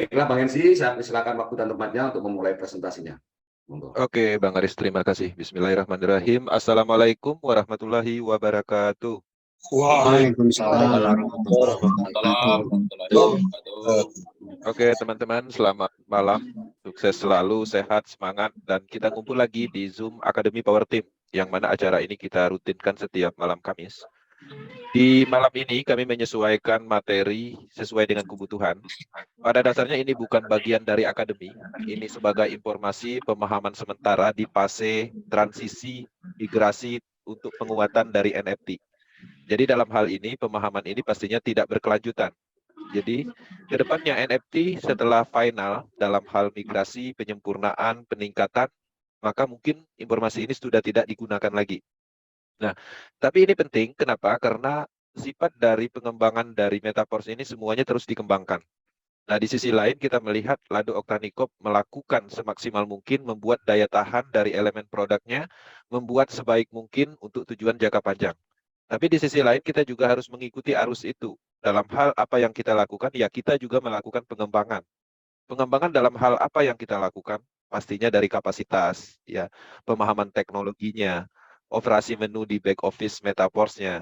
Baiklah Bang Hensi, saya silakan waktu dan tempatnya untuk memulai presentasinya. Monggo. Oke, Bang Aris, terima kasih. Bismillahirrahmanirrahim. Assalamualaikum warahmatullahi wabarakatuh. Waalaikumsalam Waalaikumsalam warahmatullahi warahmatullahi wabarakatuh. Oke, teman-teman, selamat malam. Sukses selalu, sehat, semangat, dan kita kumpul lagi di Zoom Academy Power Team, yang mana acara ini kita rutinkan setiap malam Kamis. Di malam ini kami menyesuaikan materi sesuai dengan kebutuhan. Pada dasarnya ini bukan bagian dari akademi, ini sebagai informasi pemahaman sementara di fase transisi migrasi untuk penguatan dari NFT. Jadi dalam hal ini, pemahaman ini pastinya tidak berkelanjutan. Jadi kedepannya NFT setelah final dalam hal migrasi, penyempurnaan, peningkatan, maka mungkin informasi ini sudah tidak digunakan lagi. Nah, tapi ini penting, kenapa? Karena sifat dari pengembangan dari Metaverse ini semuanya terus dikembangkan. Nah, di sisi lain kita melihat Lado Oktanikop melakukan semaksimal mungkin membuat daya tahan dari elemen produknya, membuat sebaik mungkin untuk tujuan jangka panjang. Tapi di sisi lain kita juga harus mengikuti arus itu. Dalam hal apa yang kita lakukan, ya kita juga melakukan pengembangan. Pengembangan dalam hal apa yang kita lakukan, pastinya dari kapasitas, ya, pemahaman teknologinya, operasi menu di back office Metaverse-nya,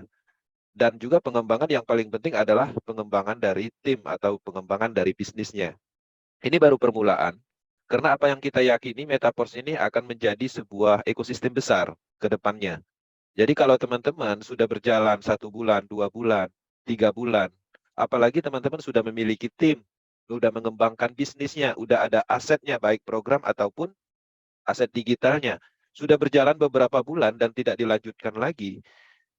dan juga pengembangan yang paling penting adalah pengembangan dari tim atau pengembangan dari bisnisnya. Ini baru permulaan, karena apa yang kita yakini Metaverse ini akan menjadi sebuah ekosistem besar ke depannya. Jadi kalau teman-teman sudah berjalan 1 bulan, 2 bulan, 3 bulan, apalagi teman-teman sudah memiliki tim, sudah mengembangkan bisnisnya, sudah ada asetnya, baik program ataupun aset digitalnya, sudah berjalan beberapa bulan dan tidak dilanjutkan lagi,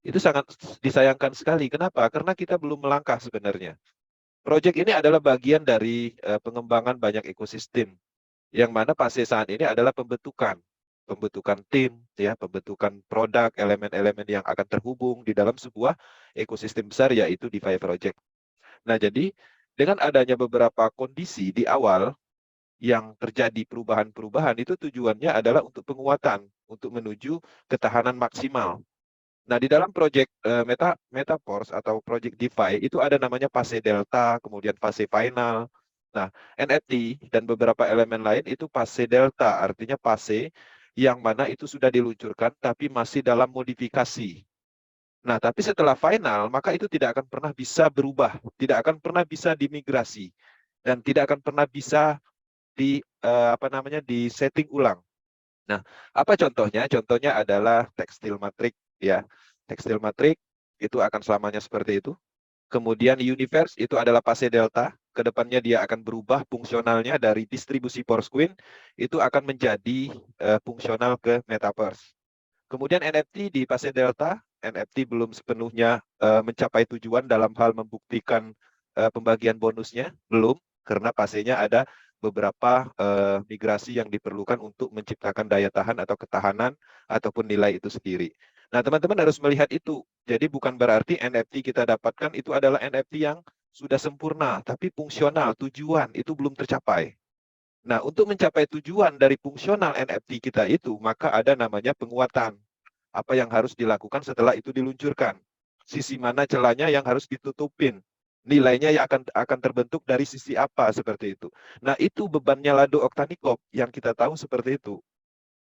itu sangat disayangkan sekali. Kenapa? Karena kita belum melangkah sebenarnya. Proyek ini adalah bagian dari pengembangan banyak ekosistem, yang mana fase saat ini adalah pembentukan tim, ya, pembentukan produk, elemen-elemen yang akan terhubung di dalam sebuah ekosistem besar, yaitu DeFi Project. Nah, jadi dengan adanya beberapa kondisi di awal yang terjadi perubahan-perubahan, itu tujuannya adalah untuk penguatan, untuk menuju ketahanan maksimal. Nah, di dalam proyek Metaverse atau proyek DeFi itu ada namanya fase delta, kemudian fase final. Nah, NFT dan beberapa elemen lain itu fase delta, artinya fase yang mana itu sudah diluncurkan tapi masih dalam modifikasi. Nah, tapi setelah final, maka itu tidak akan pernah bisa berubah, tidak akan pernah bisa dimigrasi, dan tidak akan pernah bisa di setting ulang. Nah, apa contohnya? Contohnya adalah tekstil matrik, ya. Tekstil matrik itu akan selamanya seperti itu. Kemudian universe itu adalah fase delta. Kedepannya dia akan berubah fungsionalnya dari distribusi Force itu akan menjadi fungsional ke metaverse. Kemudian NFT di fase delta, NFT belum sepenuhnya mencapai tujuan dalam hal membuktikan pembagian bonusnya, belum, karena fasenya ada beberapa migrasi yang diperlukan untuk menciptakan daya tahan atau ketahanan ataupun nilai itu sendiri. Nah, teman-teman harus melihat itu. Jadi bukan berarti NFT kita dapatkan itu adalah NFT yang sudah sempurna, tapi fungsional, tujuan itu belum tercapai. Nah, untuk mencapai tujuan dari fungsional NFT kita itu, maka ada namanya penguatan. Apa yang harus dilakukan setelah itu diluncurkan? Sisi mana celahnya yang harus ditutupin? Nilainya yang akan terbentuk dari sisi apa seperti itu. Nah, itu bebannya Lado Oktanikop yang kita tahu seperti itu.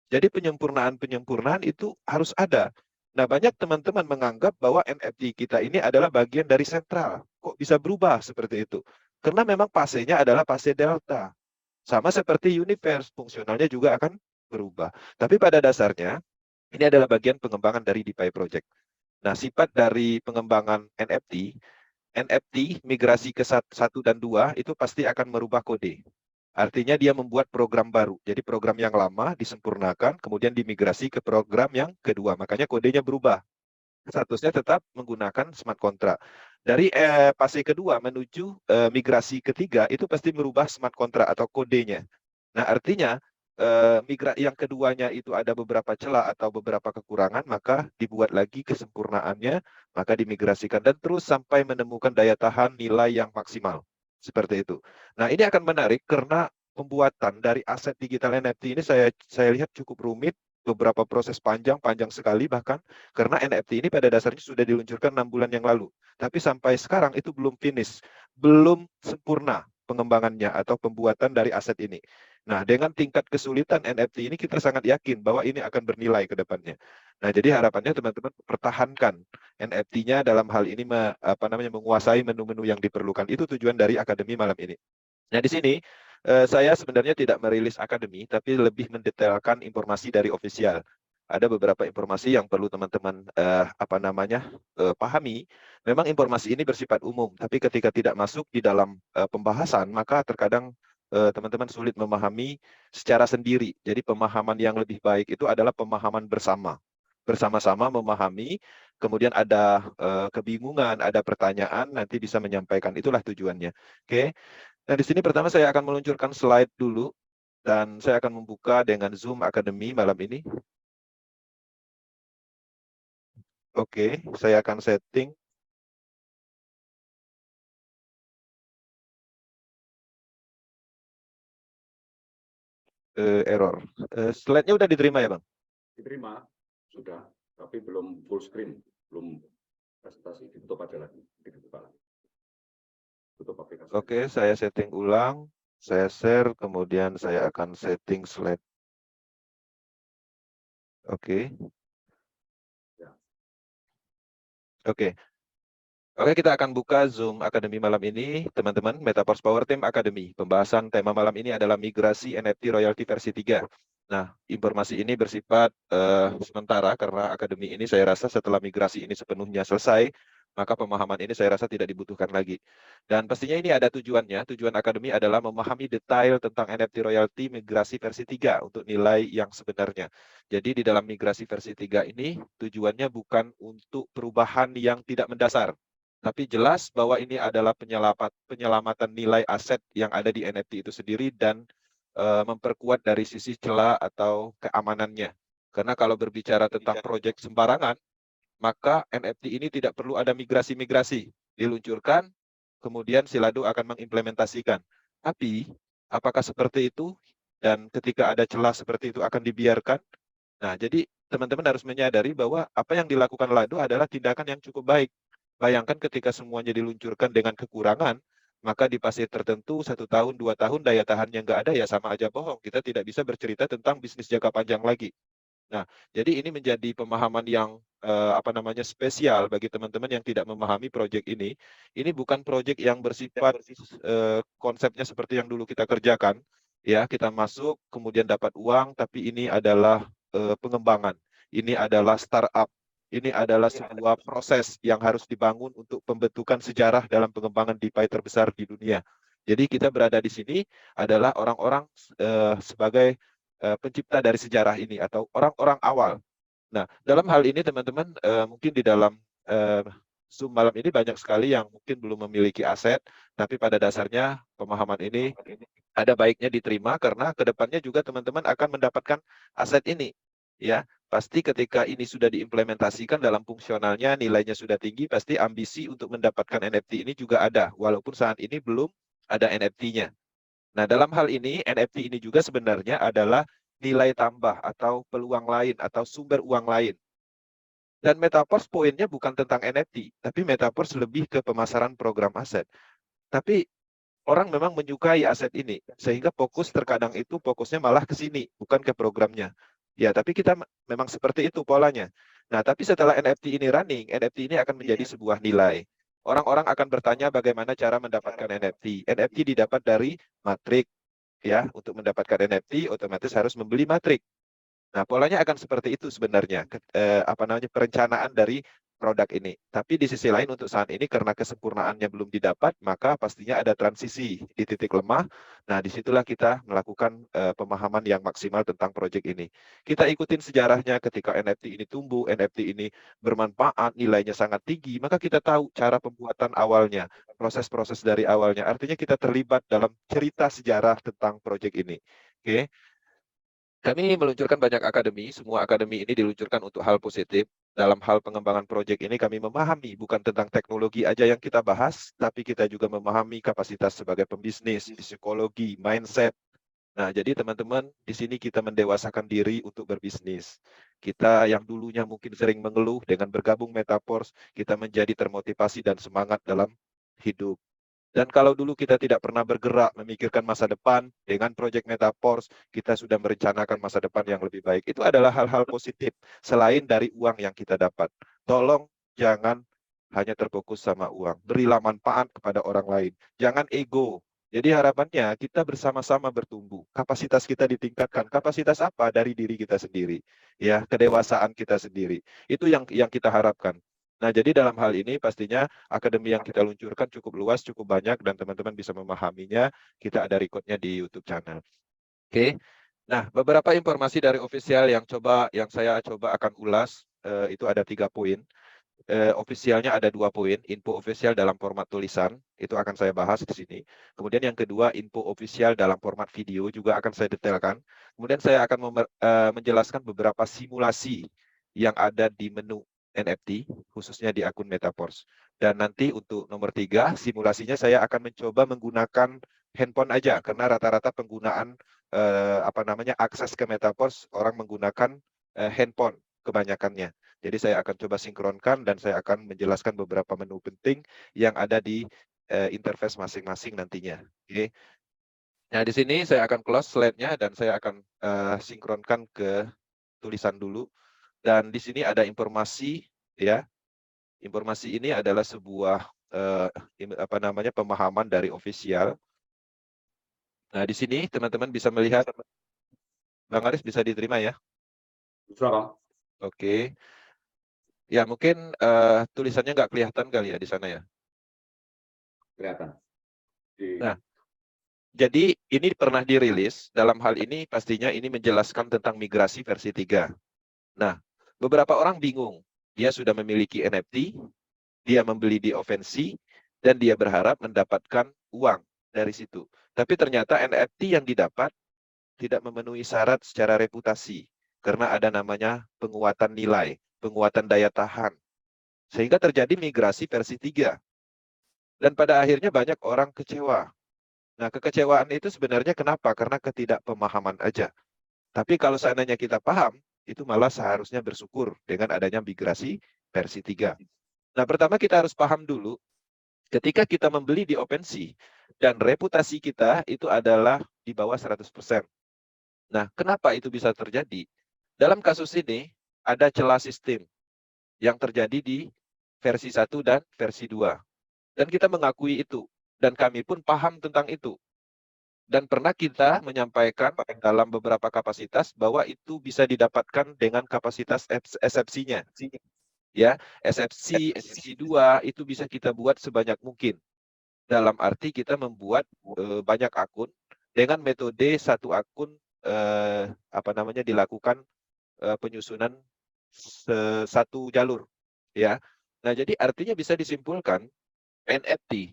Jadi penyempurnaan-penyempurnaan itu harus ada. Nah, banyak teman-teman menganggap bahwa NFT kita ini adalah bagian dari sentral. Kok bisa berubah seperti itu? Karena memang fasenya adalah fase delta. Sama seperti universe, fungsionalnya juga akan berubah. Tapi pada dasarnya, ini adalah bagian pengembangan dari DeFi Project. Nah, sifat dari pengembangan NFT migrasi ke 1 dan 2 itu pasti akan merubah kode. Artinya dia membuat program baru. Jadi program yang lama disempurnakan, kemudian dimigrasi ke program yang kedua. Makanya kodenya berubah. Statusnya tetap menggunakan smart contract. Dari fase kedua menuju migrasi ketiga, itu pasti merubah smart contract atau kodenya. Nah, artinya yang keduanya itu ada beberapa celah atau beberapa kekurangan, maka dibuat lagi kesempurnaannya, maka dimigrasikan dan terus sampai menemukan daya tahan nilai yang maksimal. Seperti itu. Nah, ini akan menarik karena pembuatan dari aset digital NFT ini saya lihat cukup rumit, beberapa proses panjang sekali bahkan, karena NFT ini pada dasarnya sudah diluncurkan 6 bulan yang lalu. Tapi sampai sekarang itu belum finish, belum sempurna. pengembangannya atau pembuatan dari aset ini. Nah, dengan tingkat kesulitan NFT ini kita sangat yakin bahwa ini akan bernilai ke depannya. Nah, jadi harapannya teman-teman pertahankan NFT-nya dalam hal ini menguasai menu-menu yang diperlukan. Itu tujuan dari akademi malam ini. Nah, di sini saya sebenarnya tidak merilis akademi, tapi lebih mendetailkan informasi dari ofisial. Ada beberapa informasi yang perlu teman-teman pahami. Memang informasi ini bersifat umum, tapi ketika tidak masuk di dalam pembahasan, maka terkadang teman-teman sulit memahami secara sendiri. Jadi pemahaman yang lebih baik itu adalah pemahaman bersama. Bersama-sama memahami, kemudian ada kebingungan, ada pertanyaan, nanti bisa menyampaikan. Itulah tujuannya. Oke. Nah, di sini pertama saya akan meluncurkan slide dulu, dan saya akan membuka dengan Zoom Academy malam ini. Oke, saya akan setting. Error. Slide-nya udah diterima ya, Bang? Diterima, sudah, tapi belum full screen, belum presentasi, ditutup aja lagi, dibuka lagi. Tutup aplikasi. Oke, saya setting ulang, saya share, kemudian saya akan setting slide. Oke. Ya. Oke. Oke, kita akan buka Zoom Academy malam ini, teman-teman, Metaverse Power Team Academy. Pembahasan tema malam ini adalah migrasi NFT royalty versi 3. Nah, informasi ini bersifat sementara karena akademi ini saya rasa setelah migrasi ini sepenuhnya selesai, maka pemahaman ini saya rasa tidak dibutuhkan lagi. Dan pastinya ini ada tujuannya. Tujuan akademi adalah memahami detail tentang NFT royalty migrasi versi 3 untuk nilai yang sebenarnya. Jadi di dalam migrasi versi 3 ini tujuannya bukan untuk perubahan yang tidak mendasar, tapi jelas bahwa ini adalah penyelamatan nilai aset yang ada di NFT itu sendiri dan memperkuat dari sisi celah atau keamanannya. Karena kalau berbicara tentang proyek sembarangan, maka NFT ini tidak perlu ada migrasi-migrasi. Diluncurkan, kemudian Silado akan mengimplementasikan. Tapi, apakah seperti itu? Dan ketika ada celah seperti itu akan dibiarkan? Nah, jadi teman-teman harus menyadari bahwa apa yang dilakukan Lado adalah tindakan yang cukup baik. Bayangkan ketika semuanya diluncurkan dengan kekurangan, maka di fase tertentu 1 tahun, 2 tahun daya tahannya nggak ada, ya sama aja bohong. Kita tidak bisa bercerita tentang bisnis jangka panjang lagi. Nah, jadi ini menjadi pemahaman yang spesial bagi teman-teman yang tidak memahami proyek ini. Ini bukan proyek yang bersifat konsepnya seperti yang dulu kita kerjakan. Ya, kita masuk, kemudian dapat uang, tapi ini adalah pengembangan. Ini adalah startup. Ini adalah sebuah proses yang harus dibangun untuk pembentukan sejarah dalam pengembangan DeFi terbesar di dunia. Jadi kita berada di sini adalah orang-orang sebagai pencipta dari sejarah ini atau orang-orang awal. Nah, dalam hal ini teman-teman mungkin di dalam Zoom malam ini banyak sekali yang mungkin belum memiliki aset, tapi pada dasarnya pemahaman ini ada baiknya diterima karena kedepannya juga teman-teman akan mendapatkan aset ini. Ya, pasti ketika ini sudah diimplementasikan dalam fungsionalnya, nilainya sudah tinggi, pasti ambisi untuk mendapatkan NFT ini juga ada, walaupun saat ini belum ada NFT-nya. Nah, dalam hal ini, NFT ini juga sebenarnya adalah nilai tambah atau peluang lain atau sumber uang lain. Dan Metaverse poinnya bukan tentang NFT, tapi Metaverse lebih ke pemasaran program aset. Tapi orang memang menyukai aset ini, sehingga fokus terkadang itu fokusnya malah ke sini, bukan ke programnya. Ya, tapi kita memang seperti itu polanya. Nah, tapi setelah NFT ini running, NFT ini akan menjadi sebuah nilai. Orang-orang akan bertanya bagaimana cara mendapatkan NFT. NFT didapat dari matrik. Ya, untuk mendapatkan NFT otomatis harus membeli matrik. Nah, polanya akan seperti itu sebenarnya, perencanaan dari produk ini. Tapi di sisi lain untuk saat ini karena kesempurnaannya belum didapat, maka pastinya ada transisi di titik lemah. Nah, disitulah kita melakukan pemahaman yang maksimal tentang proyek ini. Kita ikutin sejarahnya ketika NFT ini tumbuh, NFT ini bermanfaat, nilainya sangat tinggi, maka kita tahu cara pembuatan awalnya, proses-proses dari awalnya. Artinya kita terlibat dalam cerita sejarah tentang proyek ini. Oke. Kami meluncurkan banyak akademi, semua akademi ini diluncurkan untuk hal positif. Dalam hal pengembangan proyek ini kami memahami bukan tentang teknologi aja yang kita bahas, tapi kita juga memahami kapasitas sebagai pembisnis, psikologi, mindset. Nah, jadi teman-teman, di sini kita mendewasakan diri untuk berbisnis. Kita yang dulunya mungkin sering mengeluh dengan bergabung Metaverse, kita menjadi termotivasi dan semangat dalam hidup. Dan kalau dulu kita tidak pernah bergerak memikirkan masa depan, dengan Project Metaforce kita sudah merencanakan masa depan yang lebih baik. Itu adalah hal-hal positif selain dari uang yang kita dapat. Tolong jangan hanya terfokus sama uang. Berilah manfaat kepada orang lain. Jangan ego. Jadi harapannya kita bersama-sama bertumbuh. Kapasitas kita ditingkatkan. Kapasitas apa? Dari diri kita sendiri. Ya, kedewasaan kita sendiri. Itu yang kita harapkan. Nah, jadi dalam hal ini pastinya akademi yang kita luncurkan cukup luas, cukup banyak, dan teman-teman bisa memahaminya. Kita ada recordnya di YouTube channel. Oke. Nah, beberapa informasi dari official yang saya coba akan ulas, itu ada 3 poin. Ofisialnya ada 2 poin, info official dalam format tulisan, itu akan saya bahas di sini. Kemudian yang kedua, info official dalam format video juga akan saya detailkan. Kemudian saya akan menjelaskan beberapa simulasi yang ada di menu NFT, khususnya di akun Metaforce. Dan nanti untuk nomor 3, simulasinya saya akan mencoba menggunakan handphone aja, karena rata-rata penggunaan akses ke Metaforce orang menggunakan handphone kebanyakannya. Jadi saya akan coba sinkronkan dan saya akan menjelaskan beberapa menu penting yang ada di interface masing-masing nantinya. Oke. Nah, di sini saya akan close slide-nya dan saya akan sinkronkan ke tulisan dulu. Dan di sini ada informasi, ya. Informasi ini adalah sebuah pemahaman dari official. Nah, di sini teman-teman bisa melihat, Bang Aris bisa diterima ya? Bisa, Bang. Oke. Ya, mungkin tulisannya nggak kelihatan kali ya di sana ya. Kelihatan. Nah, jadi ini pernah dirilis, dalam hal ini pastinya ini menjelaskan tentang migrasi versi 3. Nah, beberapa orang bingung, dia sudah memiliki NFT, dia membeli di OpenSea, dan dia berharap mendapatkan uang dari situ. Tapi ternyata NFT yang didapat tidak memenuhi syarat secara reputasi, karena ada namanya penguatan nilai, penguatan daya tahan. Sehingga terjadi migrasi versi 3. Dan pada akhirnya banyak orang kecewa. Nah, kekecewaan itu sebenarnya kenapa? Karena ketidakpemahaman aja. Tapi kalau seandainya kita paham, itu malah seharusnya bersyukur dengan adanya migrasi versi 3. Nah, pertama kita harus paham dulu, ketika kita membeli di OpenSea, dan reputasi kita itu adalah di bawah 100%. Nah, kenapa itu bisa terjadi? Dalam kasus ini, ada celah sistem yang terjadi di versi 1 dan versi 2. Dan kita mengakui itu. Dan kami pun paham tentang itu. Dan pernah kita menyampaikan dalam beberapa kapasitas bahwa itu bisa didapatkan dengan kapasitas SFC-nya. Ya, SFC 2 itu bisa kita buat sebanyak mungkin. Dalam arti kita membuat banyak akun dengan metode satu akun dilakukan penyusunan satu jalur. Ya. Nah, jadi artinya bisa disimpulkan NFT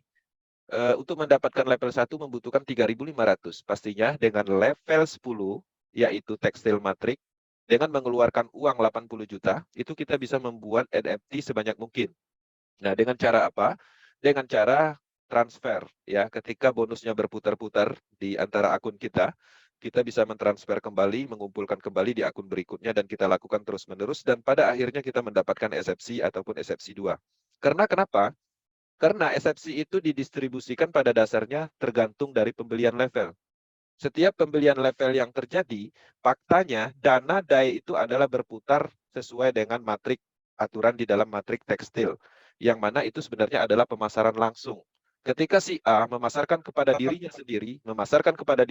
untuk mendapatkan level 1 membutuhkan 3.500. Pastinya dengan level 10, yaitu tekstil matrik, dengan mengeluarkan uang 80 juta, itu kita bisa membuat NFT sebanyak mungkin. Nah, dengan cara apa? Dengan cara transfer. Ya, ketika bonusnya berputar-putar di antara akun kita bisa mentransfer kembali, mengumpulkan kembali di akun berikutnya, dan kita lakukan terus-menerus, dan pada akhirnya kita mendapatkan SFC ataupun SFC 2. Karena kenapa? Karena SFC itu didistribusikan pada dasarnya tergantung dari pembelian level. Setiap pembelian level yang terjadi, faktanya dana DAI itu adalah berputar sesuai dengan matrik aturan di dalam matrik tekstil. Yang mana itu sebenarnya adalah pemasaran langsung. Ketika si A memasarkan kepada dirinya sendiri, memasarkan kepada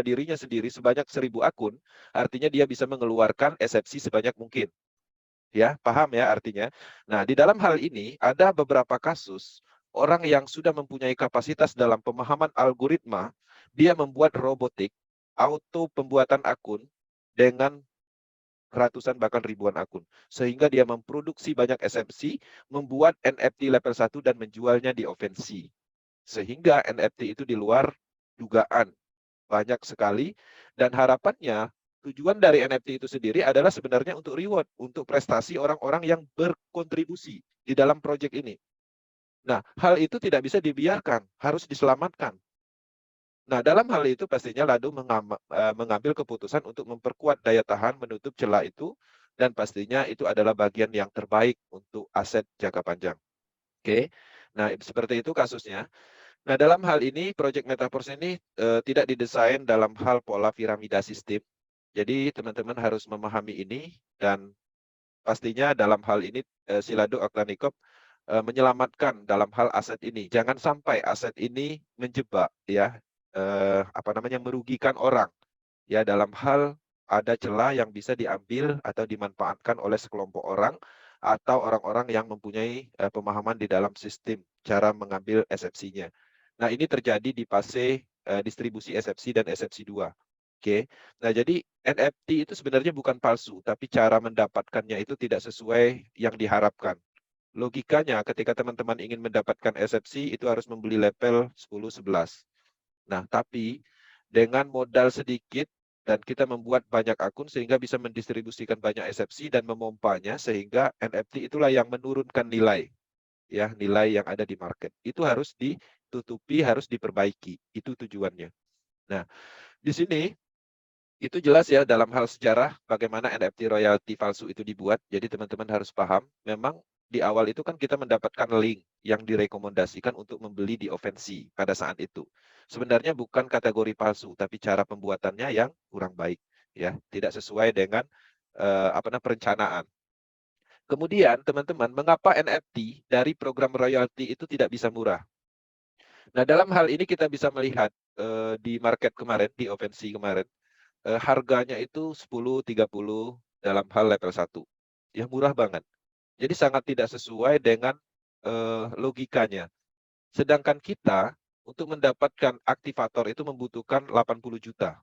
dirinya sendiri sebanyak 1.000 akun, artinya dia bisa mengeluarkan SFC sebanyak mungkin. Ya, paham ya artinya. Nah, di dalam hal ini ada beberapa kasus orang yang sudah mempunyai kapasitas dalam pemahaman algoritma, dia membuat robotik, auto pembuatan akun dengan ratusan bahkan ribuan akun. Sehingga dia memproduksi banyak SFC, membuat NFT level 1 dan menjualnya di OpenSea. Sehingga NFT itu di luar dugaan. Banyak sekali, dan harapannya tujuan dari NFT itu sendiri adalah sebenarnya untuk reward, untuk prestasi orang-orang yang berkontribusi di dalam proyek ini. Nah, hal itu tidak bisa dibiarkan, harus diselamatkan. Nah, dalam hal itu pastinya Lado mengambil keputusan untuk memperkuat daya tahan, menutup celah itu, dan pastinya itu adalah bagian yang terbaik untuk aset jangka panjang. Oke. Nah, seperti itu kasusnya. Nah, dalam hal ini, Project Metaverse ini tidak didesain dalam hal pola piramida sistem. Jadi, teman-teman harus memahami ini, dan pastinya dalam hal ini Silado Oktanikop menyelamatkan dalam hal aset ini. Jangan sampai aset ini menjebak, ya, merugikan orang, ya, dalam hal ada celah yang bisa diambil atau dimanfaatkan oleh sekelompok orang atau orang-orang yang mempunyai pemahaman di dalam sistem cara mengambil eksepsinya. Nah, ini terjadi di fase distribusi eksepsi dan eksepsi 2. Oke. Nah, jadi NFT itu sebenarnya bukan palsu, tapi cara mendapatkannya itu tidak sesuai yang diharapkan. Logikanya ketika teman-teman ingin mendapatkan eksepsi itu harus membeli level 10, 11. Nah, tapi dengan modal sedikit dan kita membuat banyak akun sehingga bisa mendistribusikan banyak eksepsi dan memompanya sehingga NFT itulah yang menurunkan nilai, ya, nilai yang ada di market. Itu harus ditutupi, harus diperbaiki. Itu tujuannya. Nah, di sini itu jelas ya dalam hal sejarah bagaimana NFT royalty palsu itu dibuat. Jadi teman-teman harus paham, memang di awal itu kan kita mendapatkan link yang direkomendasikan untuk membeli di OpenSea pada saat itu. Sebenarnya bukan kategori palsu, tapi cara pembuatannya yang kurang baik, ya, tidak sesuai dengan perencanaan. Kemudian teman-teman, mengapa NFT dari program royalty itu tidak bisa murah? Nah, dalam hal ini kita bisa melihat di market kemarin, di OpenSea kemarin, harganya itu 10-30 dalam hal level 1. Ya, murah banget. Jadi sangat tidak sesuai dengan logikanya. Sedangkan kita untuk mendapatkan aktivator itu membutuhkan 80 juta.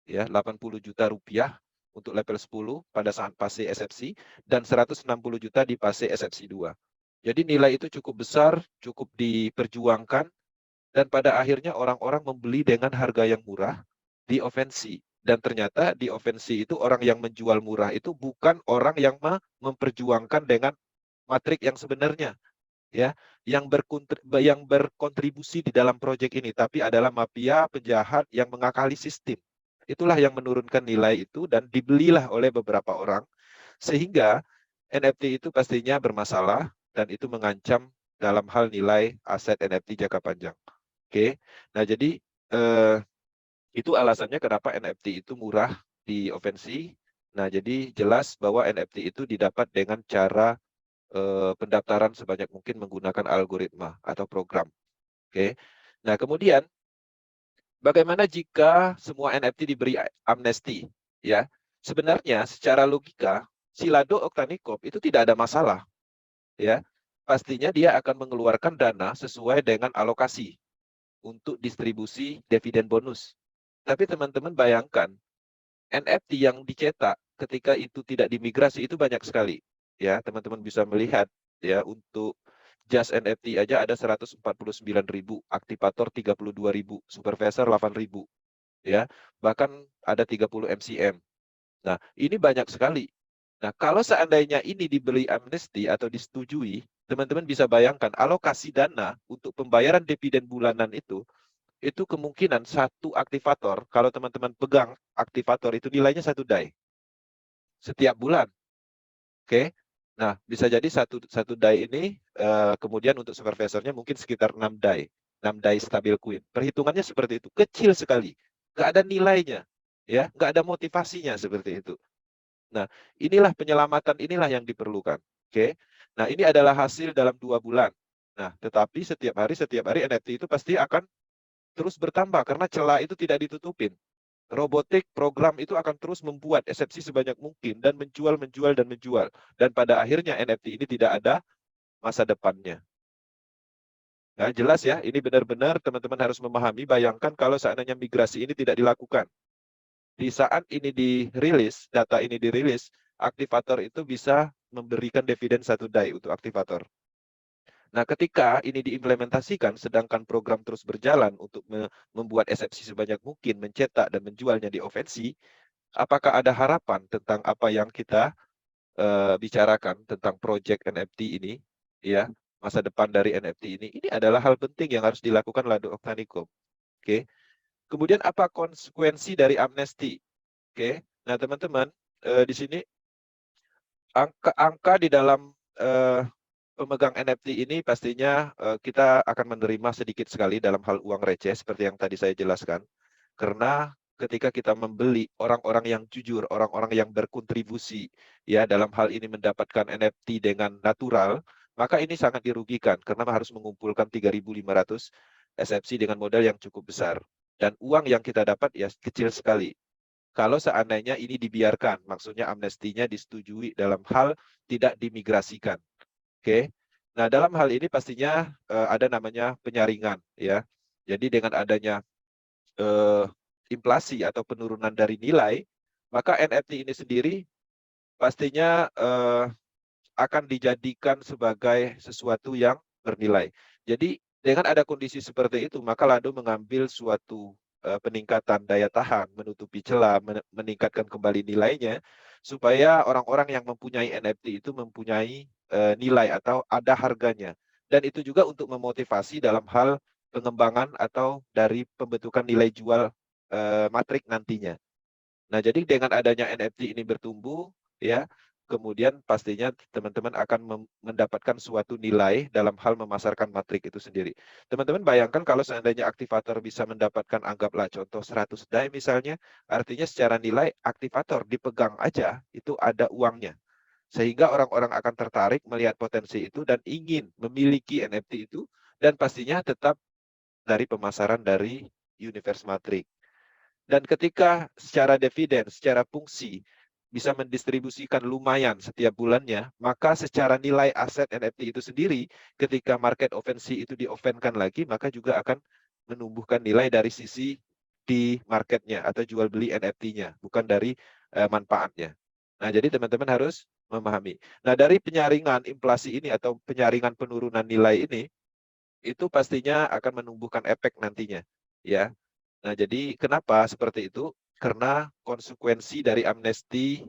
Ya, 80 juta rupiah untuk level 10 pada saat fase eksepsi dan 160 juta di fase eksepsi 2. Jadi nilai itu cukup besar, cukup diperjuangkan, dan pada akhirnya orang-orang membeli dengan harga yang murah di OpenSea. Dan ternyata di OpenSea itu orang yang menjual murah itu bukan orang yang memperjuangkan dengan matrik yang sebenarnya, ya, yang berkontribusi di dalam proyek ini, tapi adalah mafia penjahat yang mengakali sistem. Itulah yang menurunkan nilai itu dan dibelilah oleh beberapa orang, sehingga NFT itu pastinya bermasalah dan itu mengancam dalam hal nilai aset NFT jangka panjang. Oke, nah jadi itu alasannya kenapa NFT itu murah di OpenSea. Nah, jadi jelas bahwa NFT itu didapat dengan cara pendaftaran sebanyak mungkin menggunakan algoritma atau program. Oke. Nah, kemudian bagaimana jika semua NFT diberi amnesti? Ya, sebenarnya secara logika Silado Oktanikop itu tidak ada masalah. Ya, pastinya dia akan mengeluarkan dana sesuai dengan alokasi untuk distribusi dividen bonus. Tapi teman-teman bayangkan, NFT yang dicetak ketika itu tidak dimigrasi itu banyak sekali. Ya, teman-teman bisa melihat, ya, untuk Just NFT aja ada 149.000, aktivator 32.000, supervisor 8.000, ya. Bahkan ada 30 MCM. Nah, ini banyak sekali. Nah, kalau seandainya ini diberi amnesti atau disetujui, teman-teman bisa bayangkan alokasi dana untuk pembayaran dividen bulanan itu kemungkinan satu aktivator, kalau teman-teman pegang aktivator itu nilainya 1 DAI setiap bulan. Oke. Nah, bisa jadi satu DAI ini kemudian untuk supervisornya mungkin sekitar 6 DAI. 6 DAI stabil coin. Perhitungannya seperti itu. Kecil sekali. Nggak ada nilainya. Ya, nggak ada motivasinya seperti itu. Nah, inilah penyelamatan inilah yang diperlukan. Oke. Nah, ini adalah hasil dalam 2 bulan. Nah, tetapi setiap hari NFT itu pasti akan terus bertambah karena celah itu tidak ditutupin. Robotik program itu akan terus membuat eksepsi sebanyak mungkin dan menjual. Dan pada akhirnya NFT ini tidak ada masa depannya. Nah, jelas ya, ini benar-benar teman-teman harus memahami, bayangkan kalau seandainya migrasi ini tidak dilakukan. Di saat ini dirilis, data ini dirilis, aktivator itu bisa memberikan dividen 1 DAI untuk aktivator. Nah, ketika ini diimplementasikan, sedangkan program terus berjalan untuk membuat eksepsi sebanyak mungkin, mencetak dan menjualnya di OpenSea, apakah ada harapan tentang apa yang kita bicarakan tentang project NFT ini, ya, masa depan dari NFT ini? Ini adalah hal penting yang harus dilakukan Lado Oktanikop. Oke. Kemudian apa konsekuensi dari amnesti? Oke. Nah, teman-teman, di sini angka di dalam pemegang NFT ini pastinya kita akan menerima sedikit sekali dalam hal uang receh seperti yang tadi saya jelaskan. Karena ketika kita membeli orang-orang yang jujur, orang-orang yang berkontribusi ya dalam hal ini mendapatkan NFT dengan natural, maka ini sangat dirugikan karena harus mengumpulkan 3.500 SFC dengan modal yang cukup besar. Dan uang yang kita dapat ya kecil sekali. Kalau seandainya ini dibiarkan, maksudnya amnestinya disetujui dalam hal tidak dimigrasikan. Oke. Nah, dalam hal ini pastinya ada namanya penyaringan ya. Jadi dengan adanya inflasi atau penurunan dari nilai, maka NFT ini sendiri pastinya akan dijadikan sebagai sesuatu yang bernilai. Jadi dengan ada kondisi seperti itu, maka Lado mengambil suatu peningkatan daya tahan, menutupi celah, meningkatkan kembali nilainya, supaya orang-orang yang mempunyai NFT itu mempunyai nilai atau ada harganya. Dan itu juga untuk memotivasi dalam hal pengembangan atau dari pembentukan nilai jual matrik nantinya. Nah, jadi dengan adanya NFT ini bertumbuh, ya, kemudian pastinya teman-teman akan mendapatkan suatu nilai dalam hal memasarkan matrik itu sendiri. Teman-teman bayangkan kalau seandainya aktivator bisa mendapatkan, anggaplah contoh 100 DAI misalnya, artinya secara nilai aktivator dipegang aja, itu ada uangnya. Sehingga orang-orang akan tertarik melihat potensi itu dan ingin memiliki NFT itu, dan pastinya tetap dari pemasaran dari Universe Matrik. Dan ketika secara dividen, secara fungsi, bisa mendistribusikan lumayan setiap bulannya, maka secara nilai aset NFT itu sendiri, ketika market offensi itu di-offenkan lagi, maka juga akan menumbuhkan nilai dari sisi di marketnya atau jual beli NFT-nya, bukan dari manfaatnya. Nah, jadi teman-teman harus memahami. Nah, dari penyaringan inflasi ini atau penyaringan penurunan nilai ini, itu pastinya akan menumbuhkan efek nantinya, ya. Nah, jadi kenapa seperti itu? Karena konsekuensi dari amnesti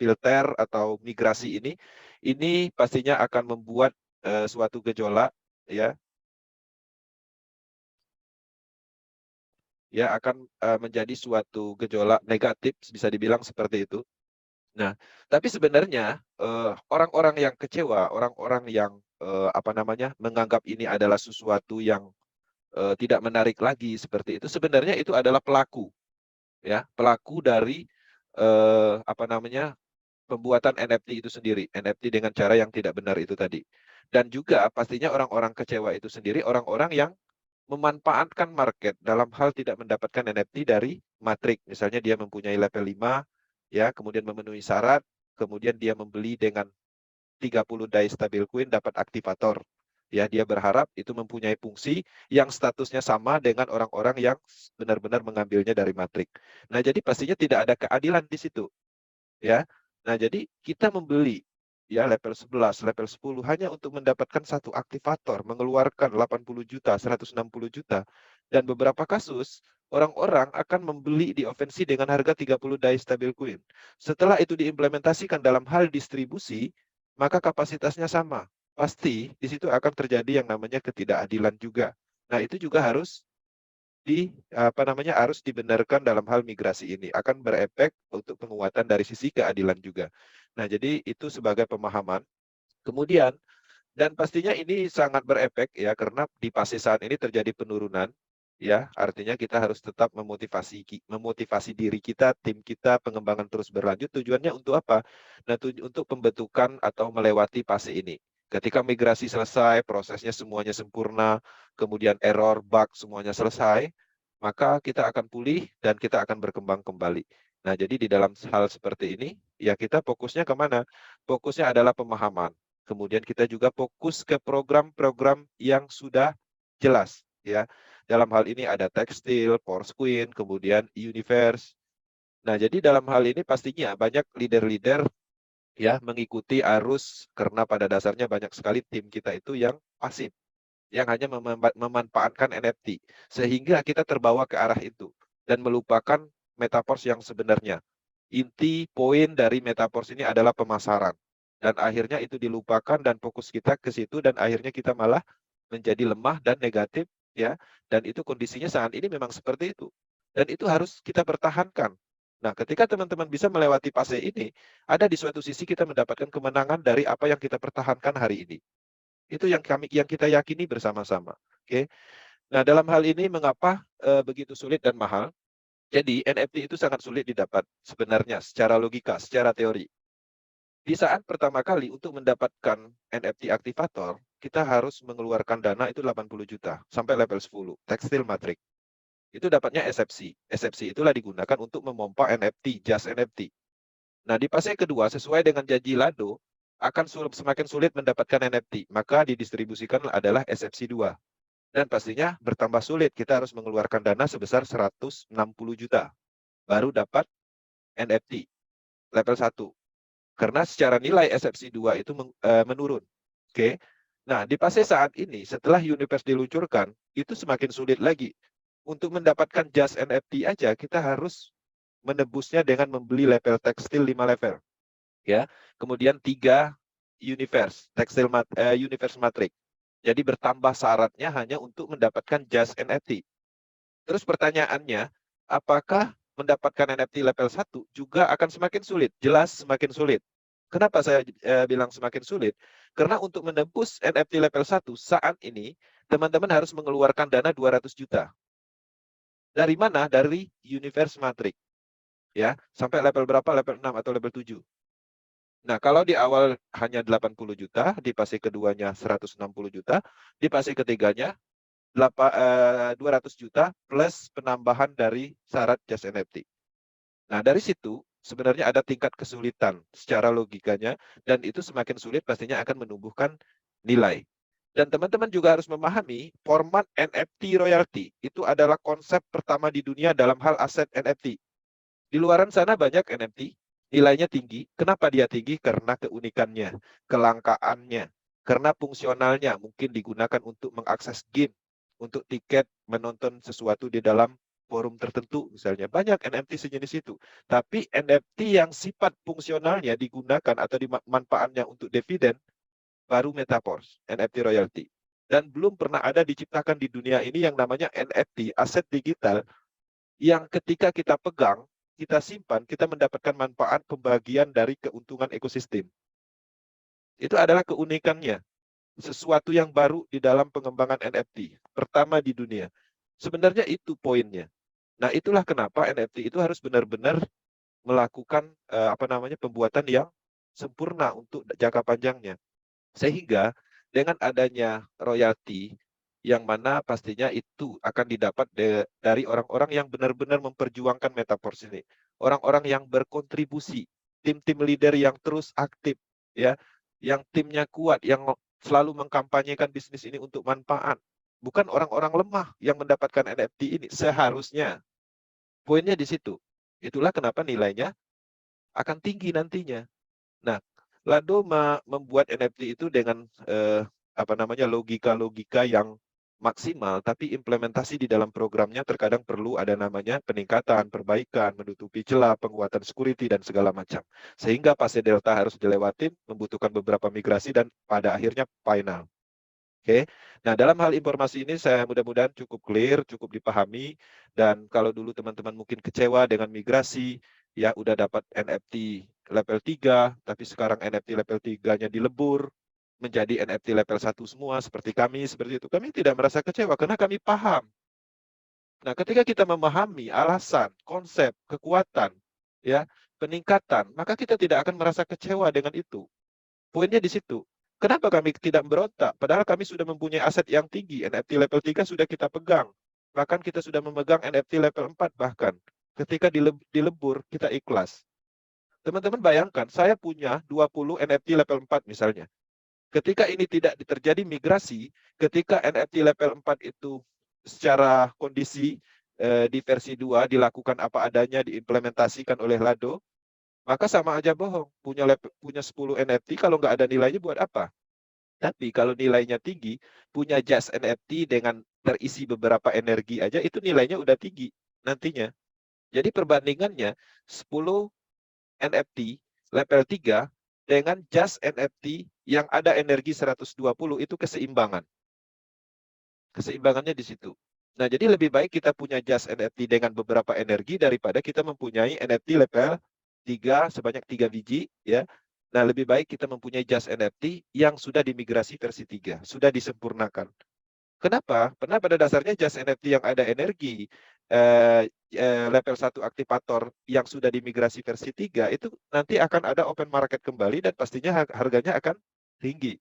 filter atau migrasi ini pastinya akan membuat suatu gejolak, ya, akan menjadi suatu gejolak negatif, bisa dibilang seperti itu. Nah, tapi sebenarnya orang-orang yang kecewa, orang-orang yang apa namanya menganggap ini adalah sesuatu yang tidak menarik lagi seperti itu, sebenarnya itu adalah pelaku. Ya, pelaku dari apa namanya pembuatan NFT itu sendiri, NFT dengan cara yang tidak benar itu tadi. Dan juga pastinya orang-orang kecewa itu sendiri, orang-orang yang memanfaatkan market dalam hal tidak mendapatkan NFT dari Matrix. Misalnya dia mempunyai level 5, ya, kemudian memenuhi syarat, kemudian dia membeli dengan 30 DAI stabil coin dapat aktivator. Ya, dia berharap itu mempunyai fungsi yang statusnya sama dengan orang-orang yang benar-benar mengambilnya dari Matrix. Nah, jadi pastinya tidak ada keadilan di situ, ya. Nah, jadi kita membeli ya level 11, level 10 hanya untuk mendapatkan satu aktivator, mengeluarkan 80 juta, 160 juta. Dan beberapa kasus orang-orang akan membeli di OpenSea dengan harga 30 DAI stabil coin. Setelah itu diimplementasikan dalam hal distribusi, maka kapasitasnya sama. Pasti di situ akan terjadi yang namanya ketidakadilan juga. Nah, itu juga harus harus dibenarkan dalam hal migrasi ini, akan berefek untuk penguatan dari sisi keadilan juga. Nah, jadi itu sebagai pemahaman. Kemudian, dan pastinya ini sangat berefek ya, karena di fase saat ini terjadi penurunan, ya, artinya kita harus tetap memotivasi diri kita, tim kita, pengembangan terus berlanjut. Tujuannya untuk apa? Nah, untuk pembentukan atau melewati fase ini. Ketika migrasi selesai, prosesnya semuanya sempurna, kemudian error, bug semuanya selesai, maka kita akan pulih dan kita akan berkembang kembali. Nah, jadi di dalam hal seperti ini, ya kita fokusnya kemana? Fokusnya adalah pemahaman. Kemudian kita juga fokus ke program-program yang sudah jelas, ya. Dalam hal ini ada tekstil, Queen, kemudian Universe. Nah, jadi dalam hal ini pastinya banyak leader-leader ya mengikuti arus, karena pada dasarnya banyak sekali tim kita itu yang pasif, yang hanya memanfaatkan NFT, sehingga kita terbawa ke arah itu dan melupakan metaverse yang sebenarnya. Inti poin dari metaverse ini adalah pemasaran, dan akhirnya itu dilupakan dan fokus kita ke situ, dan akhirnya kita malah menjadi lemah dan negatif, ya. Dan itu kondisinya saat ini memang seperti itu, dan itu harus kita pertahankan. Nah, ketika teman-teman bisa melewati fase ini, ada di suatu sisi kita mendapatkan kemenangan dari apa yang kita pertahankan hari ini. Itu yang kita yakini bersama-sama. Oke. Nah, dalam hal ini mengapa begitu sulit dan mahal? Jadi NFT itu sangat sulit didapat sebenarnya secara logika, secara teori. Di saat pertama kali untuk mendapatkan NFT aktivator, kita harus mengeluarkan dana itu 80 juta sampai level 10, tekstil matrik. Itu dapatnya SFC. SFC itulah digunakan untuk memompa NFT, just NFT. Nah, di fase kedua, sesuai dengan janji Lado, akan semakin sulit mendapatkan NFT. Maka didistribusikan adalah SFC 2. Dan pastinya bertambah sulit. Kita harus mengeluarkan dana sebesar 160 juta. Baru dapat NFT level 1. Karena secara nilai SFC 2 itu menurun. Oke. Nah, di fase saat ini, setelah Universe diluncurkan, itu semakin sulit lagi. Untuk mendapatkan just NFT aja, kita harus menebusnya dengan membeli level tekstil 5 level. Ya. Kemudian 3 Universe, Universe Matrix. Jadi bertambah syaratnya hanya untuk mendapatkan just NFT. Terus pertanyaannya, apakah mendapatkan NFT level 1 juga akan semakin sulit? Jelas semakin sulit. Kenapa saya bilang semakin sulit? Karena untuk menembus NFT level 1 saat ini, teman-teman harus mengeluarkan dana 200 juta. Dari mana? Dari Universe Matrix. Ya, sampai level berapa? Level 6 atau level 7. Nah, kalau di awal hanya 80 juta, di fase keduanya 160 juta, di fase ketiganya 200 juta plus penambahan dari syarat just NFT. Nah, dari situ sebenarnya ada tingkat kesulitan secara logikanya, dan itu semakin sulit pastinya akan menumbuhkan nilai. Dan teman-teman juga harus memahami format NFT royalty itu adalah konsep pertama di dunia dalam hal aset NFT. Di luaran sana banyak NFT, nilainya tinggi. Kenapa dia tinggi? Karena keunikannya, kelangkaannya, karena fungsionalnya mungkin digunakan untuk mengakses game, untuk tiket menonton sesuatu di dalam forum tertentu misalnya. Banyak NFT sejenis itu. Tapi NFT yang sifat fungsionalnya digunakan atau manfaatnya untuk dividen, baru Metaverse, NFT royalty. Dan belum pernah ada diciptakan di dunia ini yang namanya NFT, aset digital, yang ketika kita pegang, kita simpan, kita mendapatkan manfaat pembagian dari keuntungan ekosistem. Itu adalah keunikannya. Sesuatu yang baru di dalam pengembangan NFT. Pertama di dunia. Sebenarnya itu poinnya. Nah, itulah kenapa NFT itu harus benar-benar melakukan pembuatan yang sempurna untuk jangka panjangnya. Sehingga dengan adanya royalti, yang mana pastinya itu akan didapat dari orang-orang yang benar-benar memperjuangkan Metaverse ini. Orang-orang yang berkontribusi, tim-tim leader yang terus aktif, ya, yang timnya kuat, yang selalu mengkampanyekan bisnis ini untuk manfaat. Bukan orang-orang lemah yang mendapatkan NFT ini, seharusnya. Poinnya di situ. Itulah kenapa nilainya akan tinggi nantinya. Nah, Lado membuat NFT itu dengan logika-logika yang maksimal, tapi implementasi di dalam programnya terkadang perlu ada namanya peningkatan, perbaikan, menutupi celah, penguatan security, dan segala macam. Sehingga fase delta harus dilewati, membutuhkan beberapa migrasi, dan pada akhirnya final. Oke. Nah, dalam hal informasi ini saya mudah-mudahan cukup clear, cukup dipahami, dan kalau dulu teman-teman mungkin kecewa dengan migrasi, ya udah dapat NFT level 3, tapi sekarang NFT level 3-nya dilebur menjadi NFT level 1 semua, seperti itu. Kami tidak merasa kecewa karena kami paham. Nah, ketika kita memahami alasan, konsep, kekuatan, ya, peningkatan, maka kita tidak akan merasa kecewa dengan itu. Poinnya di situ. Kenapa kami tidak berontak? Padahal kami sudah mempunyai aset yang tinggi. NFT level 3 sudah kita pegang. Bahkan kita sudah memegang NFT level 4 bahkan. Ketika dilebur, kita ikhlas. Teman-teman bayangkan, saya punya 20 NFT level 4 misalnya. Ketika ini tidak terjadi migrasi, ketika NFT level 4 itu secara kondisi di versi 2 dilakukan apa adanya, diimplementasikan oleh Lado, maka sama aja bohong. Punya 10 NFT, kalau nggak ada nilainya buat apa? Tapi kalau nilainya tinggi, punya just NFT dengan terisi beberapa energi aja, itu nilainya udah tinggi nantinya. Jadi perbandingannya 10 NFT level 3 dengan just NFT yang ada energi 120 itu keseimbangan. Keseimbangannya di situ. Nah, jadi lebih baik kita punya just NFT dengan beberapa energi daripada kita mempunyai NFT level 3 sebanyak 3 biji, ya, Nah, lebih baik kita mempunyai Just NFT yang sudah dimigrasi versi 3, sudah disempurnakan. Kenapa? Karena pada dasarnya Just NFT yang ada energi level 1 aktivator yang sudah dimigrasi versi 3 itu nanti akan ada open market kembali dan pastinya harganya akan tinggi.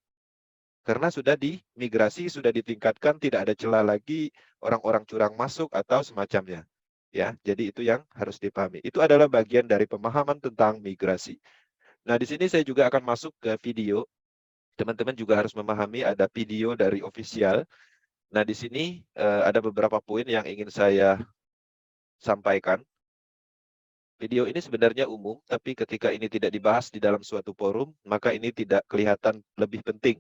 Karena sudah dimigrasi, sudah ditingkatkan, tidak ada celah lagi orang-orang curang masuk atau semacamnya. Ya, jadi itu yang harus dipahami. Itu adalah bagian dari pemahaman tentang migrasi. Nah, di sini saya juga akan masuk ke video. Teman-teman juga harus memahami ada video dari official. Nah, di sini ada beberapa poin yang ingin saya sampaikan. Video ini sebenarnya umum, tapi ketika ini tidak dibahas di dalam suatu forum, maka ini tidak kelihatan lebih penting.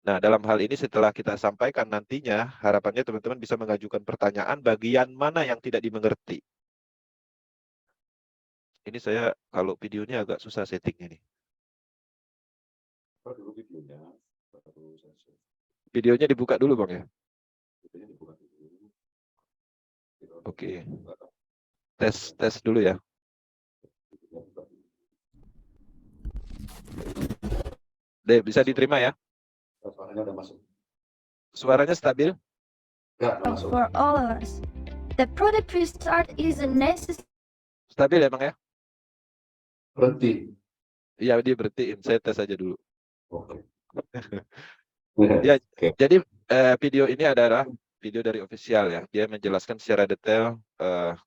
Nah, dalam hal ini setelah kita sampaikan nantinya, harapannya teman-teman bisa mengajukan pertanyaan bagian mana yang tidak dimengerti. Ini saya kalau videonya agak susah settingnya nih. Dulu videonya, baru saya Videonya dibuka dulu, Bang, ya? videonya dibuka dulu. Oke. Tes dulu ya. Deh, bisa diterima ya? Suaranya udah masuk. Suaranya stabil? Enggak, udah masuk. For all of us, the product restart is a necessary. Stabil ya, Bang, ya? Berhenti. Iya, dia berhentiin. Saya tes aja dulu. Oke. Ya, Oke. jadi video ini adalah video dari official ya. Dia menjelaskan secara detail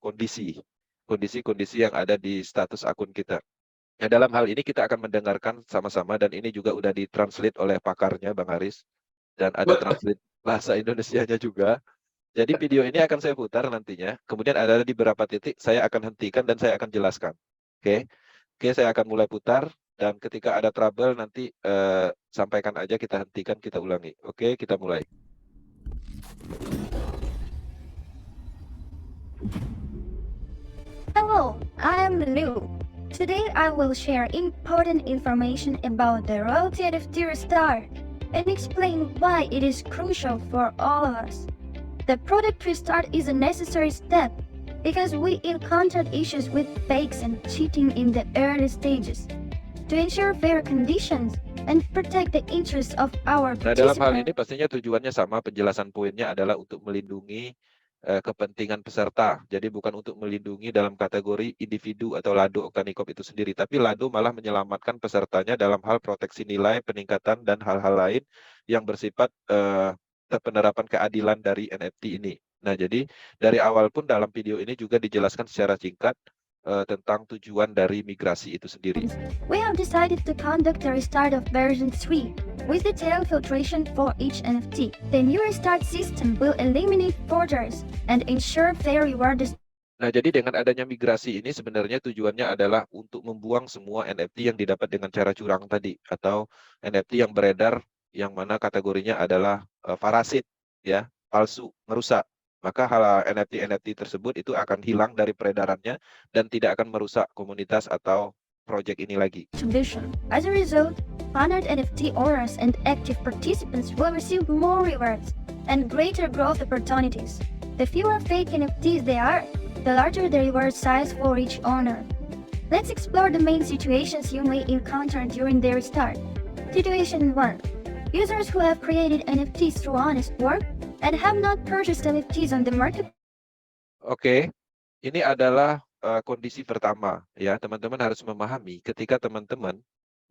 kondisi-kondisi yang ada di status akun kita. Nah, dalam hal ini kita akan mendengarkan sama-sama dan ini juga udah ditranslate oleh pakarnya Bang Haris dan ada translate bahasa Indonesianya juga. Jadi video ini akan saya putar nantinya. Kemudian ada di beberapa titik saya akan hentikan dan saya akan jelaskan. Oke, saya akan mulai putar. Dan ketika ada trouble nanti sampaikan aja, kita hentikan, kita ulangi. Oke, kita mulai. Hello, I am Liu. Today I will share important information about the royalty NFT restart and explain why it is crucial for all of us. The product restart is a necessary step because we encountered issues with fakes and cheating in the early stages. To ensure fair conditions and protect the interests of our Nah, dalam hal participants. ini pastinya tujuannya sama, penjelasan poinnya adalah untuk melindungi kepentingan peserta. Jadi bukan untuk melindungi dalam kategori individu atau Lado Octanicop itu sendiri, tapi Lado malah menyelamatkan pesertanya dalam hal proteksi nilai, peningkatan, dan hal-hal lain yang bersifat penerapan keadilan dari NFT ini. Nah, jadi dari awal pun dalam video ini juga dijelaskan secara singkat tentang tujuan dari migrasi itu sendiri. We have decided to conduct a restart of version 3 with detailed filtration for each NFT. The new restart system will eliminate forgers and ensure fair reward. Nah, jadi dengan adanya migrasi ini sebenarnya tujuannya adalah untuk membuang semua NFT yang didapat dengan cara curang tadi atau NFT yang beredar yang mana kategorinya adalah parasit, ya, palsu, merusak. Maka hal NFT tersebut itu akan hilang dari peredarannya dan tidak akan merusak komunitas atau proyek ini lagi. As a result, honored NFT owners and active participants will receive more rewards and greater growth opportunities. The fewer fake NFTs there are, the larger the reward size for each owner. Let's explore the main situations you may encounter during the restart. Situation 1. Users who have created NFTs through honest work and have not purchased NFTs on the market. Oke, ini adalah kondisi pertama ya, teman-teman harus memahami ketika teman-teman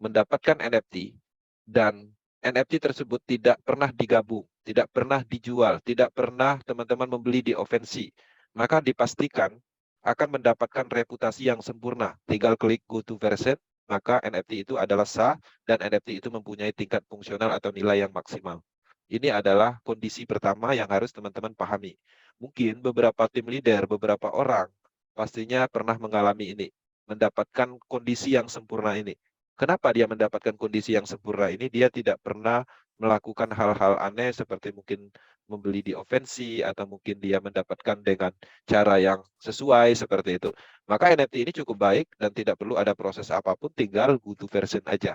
mendapatkan NFT dan NFT tersebut tidak pernah digabung, tidak pernah dijual, tidak pernah teman-teman membeli di OpenSea, maka dipastikan akan mendapatkan reputasi yang sempurna. Tinggal klik go to version, maka NFT itu adalah sah dan NFT itu mempunyai tingkat fungsional atau nilai yang maksimal. Ini adalah kondisi pertama yang harus teman-teman pahami. Mungkin beberapa tim leader, beberapa orang pastinya pernah mengalami ini, mendapatkan kondisi yang sempurna ini. Kenapa dia mendapatkan kondisi yang sempurna ini? Dia tidak pernah melakukan hal-hal aneh seperti mungkin membeli di OpenSea atau mungkin dia mendapatkan dengan cara yang sesuai seperti itu. Maka NFT ini cukup baik dan tidak perlu ada proses apapun, tinggal go to version aja.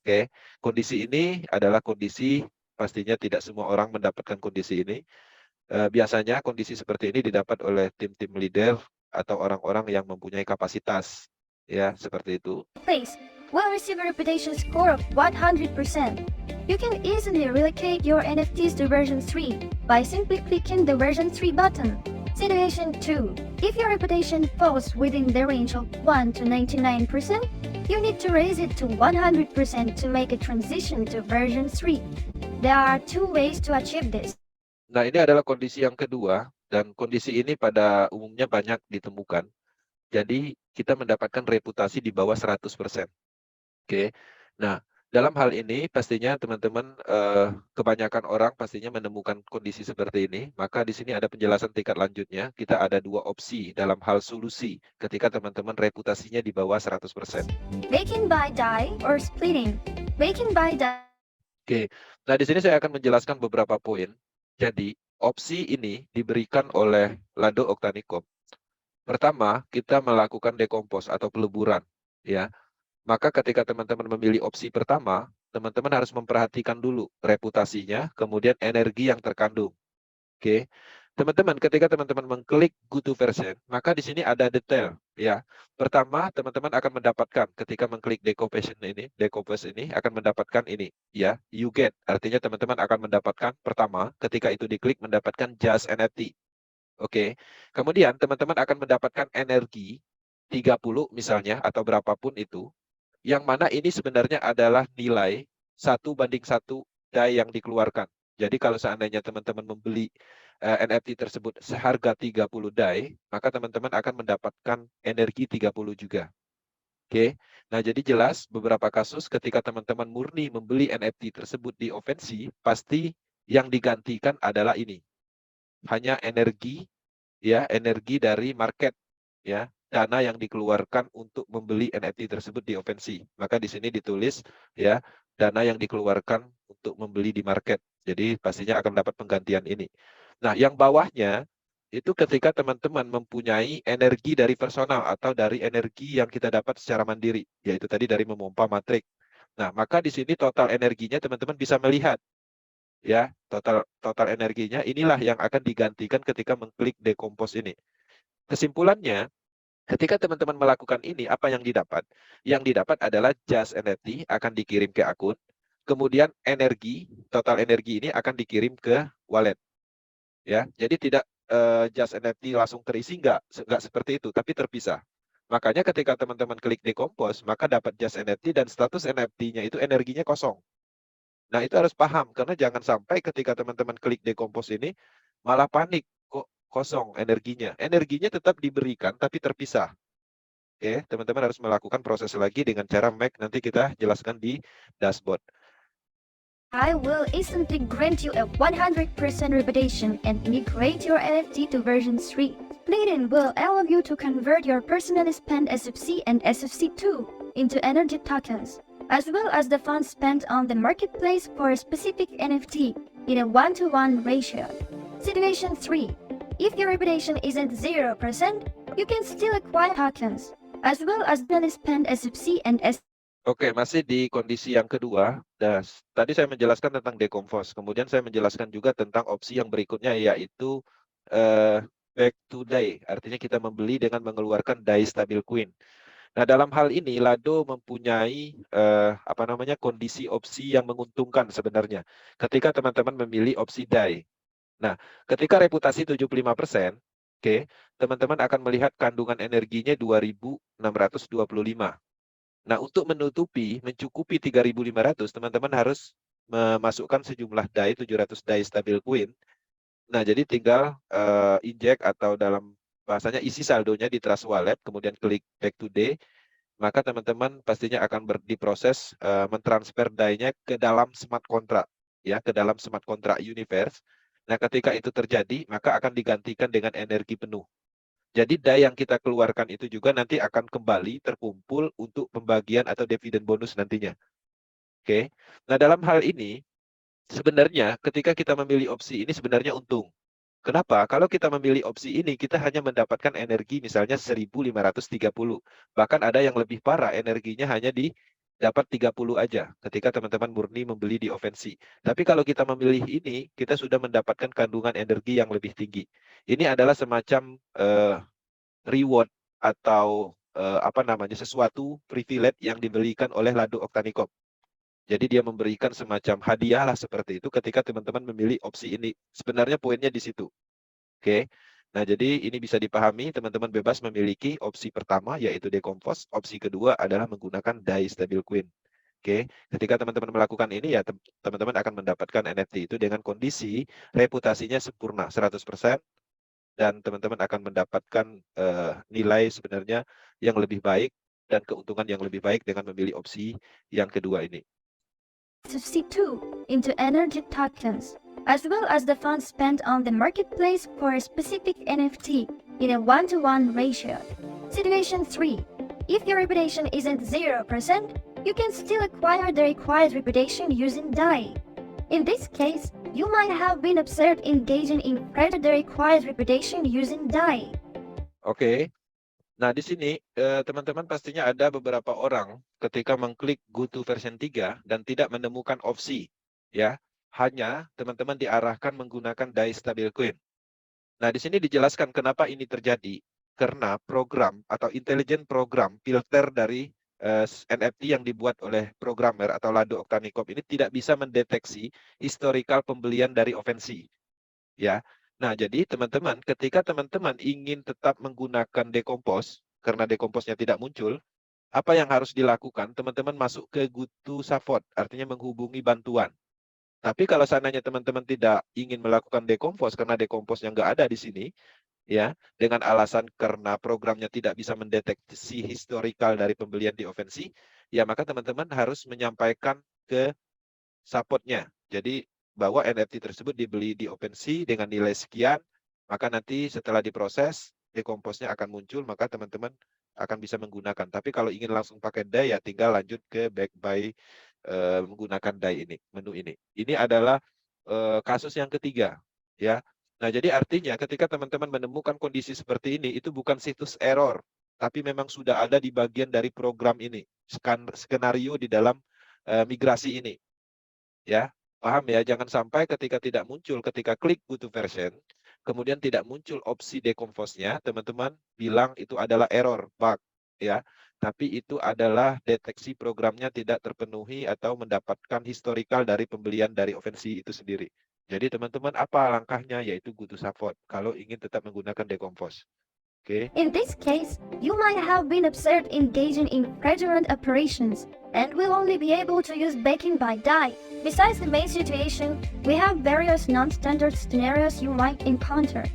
Oke, kondisi ini adalah kondisi pastinya tidak semua orang mendapatkan kondisi ini. Biasanya kondisi seperti ini didapat oleh tim-tim leader atau orang-orang yang mempunyai kapasitas, ya seperti itu. Place. will receive a reputation score of 100%. You can easily relocate your NFTs to version 3 by simply clicking the version 3 button. Situation 2. If your reputation falls within the range of 1 to 99%, you need to raise it to 100% to make a transition to version 3. There are two ways to achieve this. Nah, ini adalah kondisi yang kedua, dan kondisi ini pada umumnya banyak ditemukan. Jadi, kita mendapatkan reputasi di bawah 100%. Oke. Nah, dalam hal ini pastinya teman-teman kebanyakan orang pastinya menemukan kondisi seperti ini. Maka di sini ada penjelasan tingkat lanjutnya. Kita ada dua opsi dalam hal solusi ketika teman-teman reputasinya di bawah 100%. Baking by die or splitting. Baking by die. Oke. Nah, di sini saya akan menjelaskan beberapa poin. Jadi, opsi ini diberikan oleh Lado Octanicom. Pertama, kita melakukan dekompos atau peleburan, ya. Maka ketika teman-teman memilih opsi pertama, teman-teman harus memperhatikan dulu reputasinya, kemudian energi yang terkandung. Oke. Teman-teman, ketika teman-teman mengklik go to version, maka di sini ada detail, ya. Pertama, teman-teman akan mendapatkan ketika mengklik decompose ini akan mendapatkan ini, ya. You get, artinya teman-teman akan mendapatkan pertama, ketika itu diklik mendapatkan just NFT. Oke. Kemudian teman-teman akan mendapatkan energi 30 misalnya atau berapapun itu, yang mana ini sebenarnya adalah nilai 1:1 DAI yang dikeluarkan. Jadi kalau seandainya teman-teman membeli NFT tersebut seharga 30 DAI, maka teman-teman akan mendapatkan energi 30 juga. Oke. Nah, jadi jelas beberapa kasus ketika teman-teman murni membeli NFT tersebut di OpenSea, pasti yang digantikan adalah ini. Hanya energi, ya, energi dari market, ya, dana yang dikeluarkan untuk membeli NFT tersebut di OpenSea. Maka di sini ditulis, ya, dana yang dikeluarkan untuk membeli di market. Jadi pastinya akan dapat penggantian ini. Nah, yang bawahnya itu ketika teman-teman mempunyai energi dari personal atau dari energi yang kita dapat secara mandiri, yaitu tadi dari memompa matrik. Nah, maka di sini total energinya teman-teman bisa melihat, ya, total energinya inilah yang akan digantikan ketika mengklik decompose ini. Kesimpulannya, ketika teman-teman melakukan ini, apa yang didapat? Yang didapat adalah just NFT akan dikirim ke akun, kemudian energi, total energi ini akan dikirim ke wallet. Ya, jadi tidak just NFT langsung terisi, enggak seperti itu, tapi terpisah. Makanya ketika teman-teman klik decompose, maka dapat just NFT dan status NFT-nya itu energinya kosong. Nah, itu harus paham, karena jangan sampai ketika teman-teman klik decompose ini, malah panik, kok kosong energinya. Energinya tetap diberikan, tapi terpisah. Oke, teman-teman harus melakukan proses lagi dengan cara Mac, nanti kita jelaskan di dashboard. I will instantly grant you a 100% reputation and migrate your NFT to version 3. Splitting will allow you to convert your personally spent SFC and SFC2 into energy tokens, as well as the funds spent on the marketplace for a specific NFT in a 1-to-1 ratio. Situation 3. If your reputation isn't 0%, you can still acquire tokens, as well as personally spent SFC and SFC. Oke, masih di kondisi yang kedua. Tadi saya menjelaskan tentang decompose. Kemudian saya menjelaskan juga tentang opsi yang berikutnya, yaitu back to DAI. Artinya kita membeli dengan mengeluarkan DAI stabil coin. Nah, dalam hal ini Lado mempunyai kondisi opsi yang menguntungkan sebenarnya. Ketika teman-teman memilih opsi DAI. Nah, ketika reputasi 75%, oke, teman-teman akan melihat kandungan energinya 2.625. Nah, untuk mencukupi 3.500, teman-teman harus memasukkan sejumlah DAI, 700 DAI stabil coin. Nah, jadi tinggal inject atau dalam bahasanya isi saldonya di Trust Wallet, kemudian klik back to DAI, maka teman-teman pastinya akan diproses mentransfer DAI-nya ke dalam smart contract, ya, ke dalam smart contract universe. Nah, ketika itu terjadi, maka akan digantikan dengan energi penuh. Jadi DAI yang kita keluarkan itu juga nanti akan kembali terkumpul untuk pembagian atau dividen bonus nantinya. Oke. Nah, dalam hal ini sebenarnya ketika kita memilih opsi ini sebenarnya untung. Kenapa? Kalau kita memilih opsi ini, kita hanya mendapatkan energi misalnya 1.530. Bahkan ada yang lebih parah, energinya hanya dapat 30 aja ketika teman-teman murni membeli di OpenSea. Tapi kalau kita memilih ini, kita sudah mendapatkan kandungan energi yang lebih tinggi. Ini adalah semacam reward atau sesuatu privilege yang diberikan oleh Lado Octanicop. Jadi dia memberikan semacam hadiah lah seperti itu ketika teman-teman memilih opsi ini. Sebenarnya poinnya di situ. Oke. Nah, jadi ini bisa dipahami, teman-teman bebas memiliki opsi pertama yaitu decompose, opsi kedua adalah menggunakan die stable coin. Oke, ketika teman-teman melakukan ini ya teman-teman akan mendapatkan NFT itu dengan kondisi reputasinya sempurna 100% dan teman-teman akan mendapatkan nilai sebenarnya yang lebih baik dan keuntungan yang lebih baik dengan memilih opsi yang kedua ini. To C2 into energy tokens, as well as the funds spent on the marketplace for a specific NFT in a 1-to-1 ratio. Situation 3. If your reputation isn't 0%, you can still acquire the required reputation using DAI. In this case, you might have been observed engaging in the required reputation using DAI. Oke. Nah, di sini teman-teman pastinya ada beberapa orang ketika mengklik go to version 3 dan tidak menemukan opsi, ya. Hanya teman-teman diarahkan menggunakan DAI stablecoin. Nah, di sini dijelaskan kenapa ini terjadi. Karena program atau intelligent program filter dari NFT yang dibuat oleh programmer atau Lado Octanicop ini tidak bisa mendeteksi historical pembelian dari OpenSea. Ya. Nah, jadi teman-teman, ketika teman-teman ingin tetap menggunakan decompose, karena decompose-nya tidak muncul, apa yang harus dilakukan? Teman-teman masuk ke GoTo Support, artinya menghubungi bantuan. Tapi kalau seandainya teman-teman tidak ingin melakukan decompose, karena decompose-nya nggak ada di sini, ya, dengan alasan karena programnya tidak bisa mendeteksi historical dari pembelian di OpenSea, ya maka teman-teman harus menyampaikan ke support-nya. Jadi bahwa NFT tersebut dibeli di OpenSea dengan nilai sekian, maka nanti setelah diproses, decompose-nya akan muncul, maka teman-teman akan bisa menggunakan. Tapi kalau ingin langsung pakai DAI, ya tinggal lanjut ke back by menggunakan DAI ini, menu ini. Ini adalah kasus yang ketiga, ya. Nah, jadi artinya ketika teman-teman menemukan kondisi seperti ini, itu bukan situs error, tapi memang sudah ada di bagian dari program ini, skenario di dalam migrasi ini. Ya, paham ya? Jangan sampai ketika tidak muncul, ketika klik go to version, kemudian tidak muncul opsi decompose-nya, teman-teman bilang itu adalah error, bug, ya. Tapi itu adalah deteksi programnya tidak terpenuhi atau mendapatkan historical dari pembelian dari OpenSea itu sendiri. Jadi teman-teman apa langkahnya? Yaitu go to support kalau ingin tetap menggunakan decompose. Okay. In this case, you might have been observed engaging in fraudulent operations and will only be able to use backing by DAI. Besides the main situation, we have various non-standard scenarios you might encounter.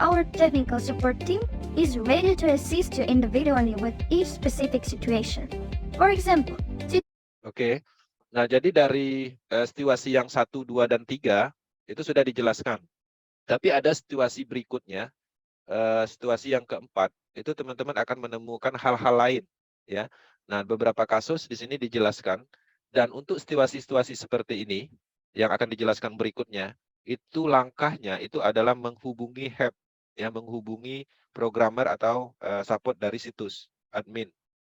Our technical support team is ready to assist you individually with each specific situation. For example, Oke. Nah, jadi dari situasi yang 1, 2, dan 3 itu sudah dijelaskan. Tapi ada situasi berikutnya, situasi yang keempat, itu teman-teman akan menemukan hal-hal lain, ya. Nah, beberapa kasus di sini dijelaskan, dan untuk situasi-situasi seperti ini, yang akan dijelaskan berikutnya, itu langkahnya itu adalah menghubungi help, ya, menghubungi programmer atau support dari situs admin.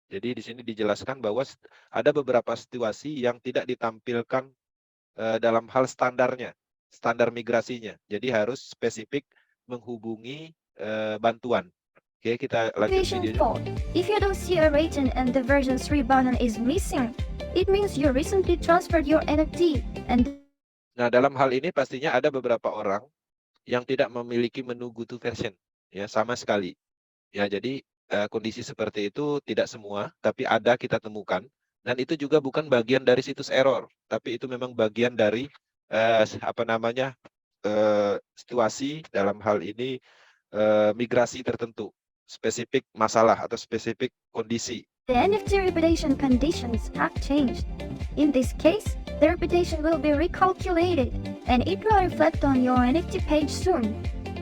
Jadi di sini dijelaskan bahwa ada beberapa situasi yang tidak ditampilkan dalam hal standarnya, standar migrasinya. Jadi harus spesifik menghubungi bantuan. Oke, kita lanjut situation videonya. 4. If you don't see a rating and the version 3 button is missing, it means you recently transferred your NFT and Nah, dalam hal ini pastinya ada beberapa orang yang tidak memiliki menu go to version, ya, sama sekali. Ya, jadi kondisi seperti itu tidak semua, tapi ada kita temukan. Dan itu juga bukan bagian dari situs error, tapi itu memang bagian dari situasi dalam hal ini migrasi tertentu, spesifik masalah atau spesifik kondisi. the NFT reputation conditions have changed. In this case, the reputation will be recalculated and it will reflect on your NFT page soon.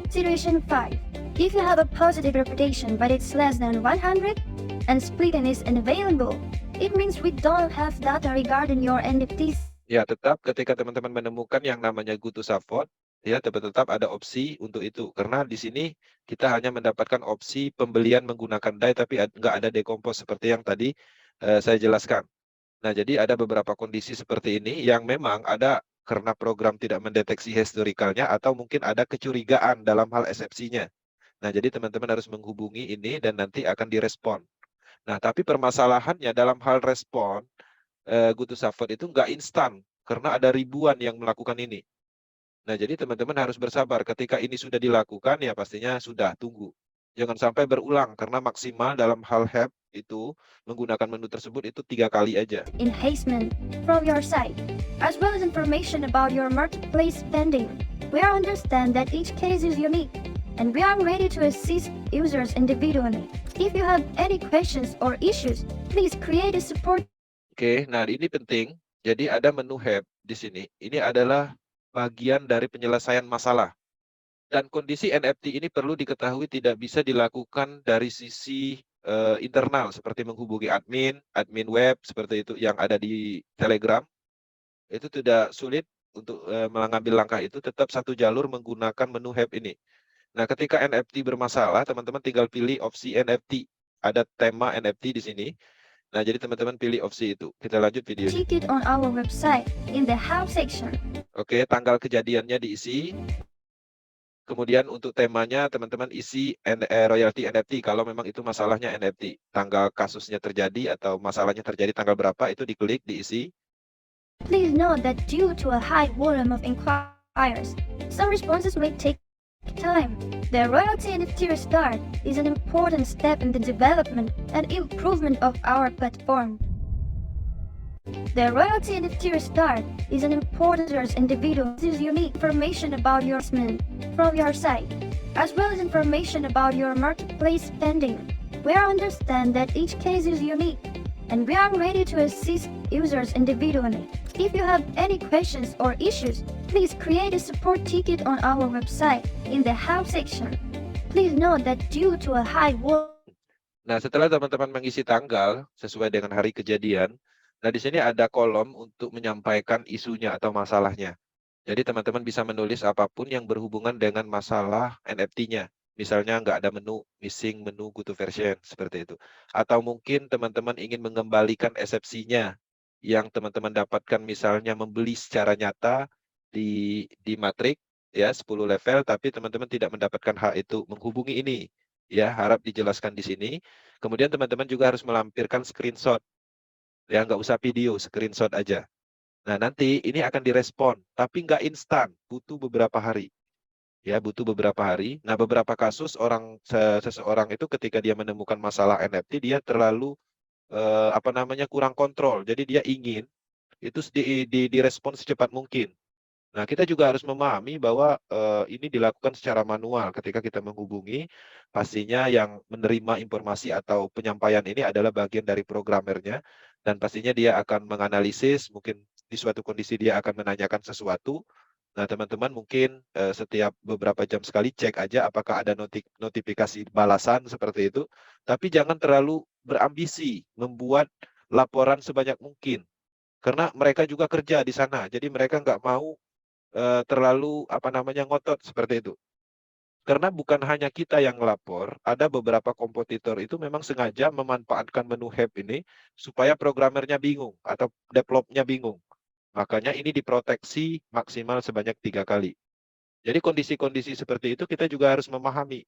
Situation 5. If you have a positive reputation but it's less than 100 and splitting is unavailable, it means we don't have data regarding your NFTs. Ya, tetap ketika teman-teman menemukan yang namanya go to support, ya tetap ada opsi untuk itu. Karena di sini kita hanya mendapatkan opsi pembelian menggunakan DAI, tapi nggak ada decompose seperti yang tadi saya jelaskan. Nah, jadi ada beberapa kondisi seperti ini yang memang ada karena program tidak mendeteksi historicalnya atau mungkin ada kecurigaan dalam hal SFC-nya. Nah, jadi teman-teman harus menghubungi ini dan nanti akan direspon. Nah, tapi permasalahannya dalam hal respon, GoToSupport itu nggak instan, karena ada ribuan yang melakukan ini. Nah, jadi teman-teman harus bersabar. Ketika ini sudah dilakukan, ya pastinya sudah, tunggu. Jangan sampai berulang, karena maksimal dalam hal help itu, menggunakan menu tersebut itu 3 kali aja. Enhancement from your site, as well as information about your marketplace spending. We understand that each case is unique, and we are ready to assist users individually. If you have any questions or issues, please create a support. Oke, nah ini penting. Jadi ada menu help di sini. Ini adalah bagian dari penyelesaian masalah. Dan kondisi NFT ini perlu diketahui tidak bisa dilakukan dari sisi internal, seperti menghubungi admin web, seperti itu yang ada di Telegram. Itu tidak sulit untuk mengambil langkah itu, tetap satu jalur menggunakan menu help ini. Nah, ketika NFT bermasalah, teman-teman tinggal pilih opsi NFT. Ada tema NFT di sini. Nah, jadi teman-teman pilih opsi itu. Kita lanjut videonya. Ticket on our website in the help section. Oke, tanggal kejadiannya diisi. Kemudian untuk temanya teman-teman isi royalty NFT kalau memang itu masalahnya NFT. Tanggal kasusnya terjadi atau masalahnya terjadi tanggal berapa itu diklik, diisi. Please note that due to a high volume of inquiries, some responses may take time. The royalty NFT restart is an important step in the development and improvement of our platform. The royalty NFT restart is an important individual. This is unique information about your investment from your site, as well as information about your marketplace spending. We understand that each case is unique, and we are ready to assist users individually. If you have any questions or issues, please create a support ticket on our website in the help section. Please note that due to a high volume. Nah, setelah teman-teman mengisi tanggal sesuai dengan hari kejadian, nah di sini ada kolom untuk menyampaikan isunya atau masalahnya. Jadi teman-teman bisa menulis apapun yang berhubungan dengan masalah NFT-nya. Misalnya nggak ada menu, missing menu GoToVersion, seperti itu. Atau mungkin teman-teman ingin mengembalikan eksepsinya yang teman-teman dapatkan, misalnya membeli secara nyata di Matrix, ya 10 level, tapi teman-teman tidak mendapatkan hak itu, menghubungi ini. Ya, harap dijelaskan di sini. Kemudian teman-teman juga harus melampirkan screenshot. Ya, nggak usah video, screenshot aja. Nah, nanti ini akan direspon, tapi nggak instan, butuh beberapa hari. Ya, butuh beberapa hari. Nah, beberapa kasus seseorang itu ketika dia menemukan masalah NFT, dia terlalu kurang kontrol. Jadi dia ingin itu direspon secepat mungkin. Nah, kita juga harus memahami bahwa ini dilakukan secara manual. Ketika kita menghubungi, pastinya yang menerima informasi atau penyampaian ini adalah bagian dari programmernya. Dan pastinya dia akan menganalisis, mungkin di suatu kondisi dia akan menanyakan sesuatu. Nah, teman-teman mungkin setiap beberapa jam sekali cek aja apakah ada notifikasi balasan seperti itu. Tapi jangan terlalu berambisi membuat laporan sebanyak mungkin. Karena mereka juga kerja di sana, jadi mereka nggak mau terlalu ngotot seperti itu. Karena bukan hanya kita yang lapor, ada beberapa kompetitor itu memang sengaja memanfaatkan menu help ini supaya programmernya bingung atau developnya bingung. Makanya ini diproteksi maksimal sebanyak 3 kali. Jadi kondisi-kondisi seperti itu kita juga harus memahami.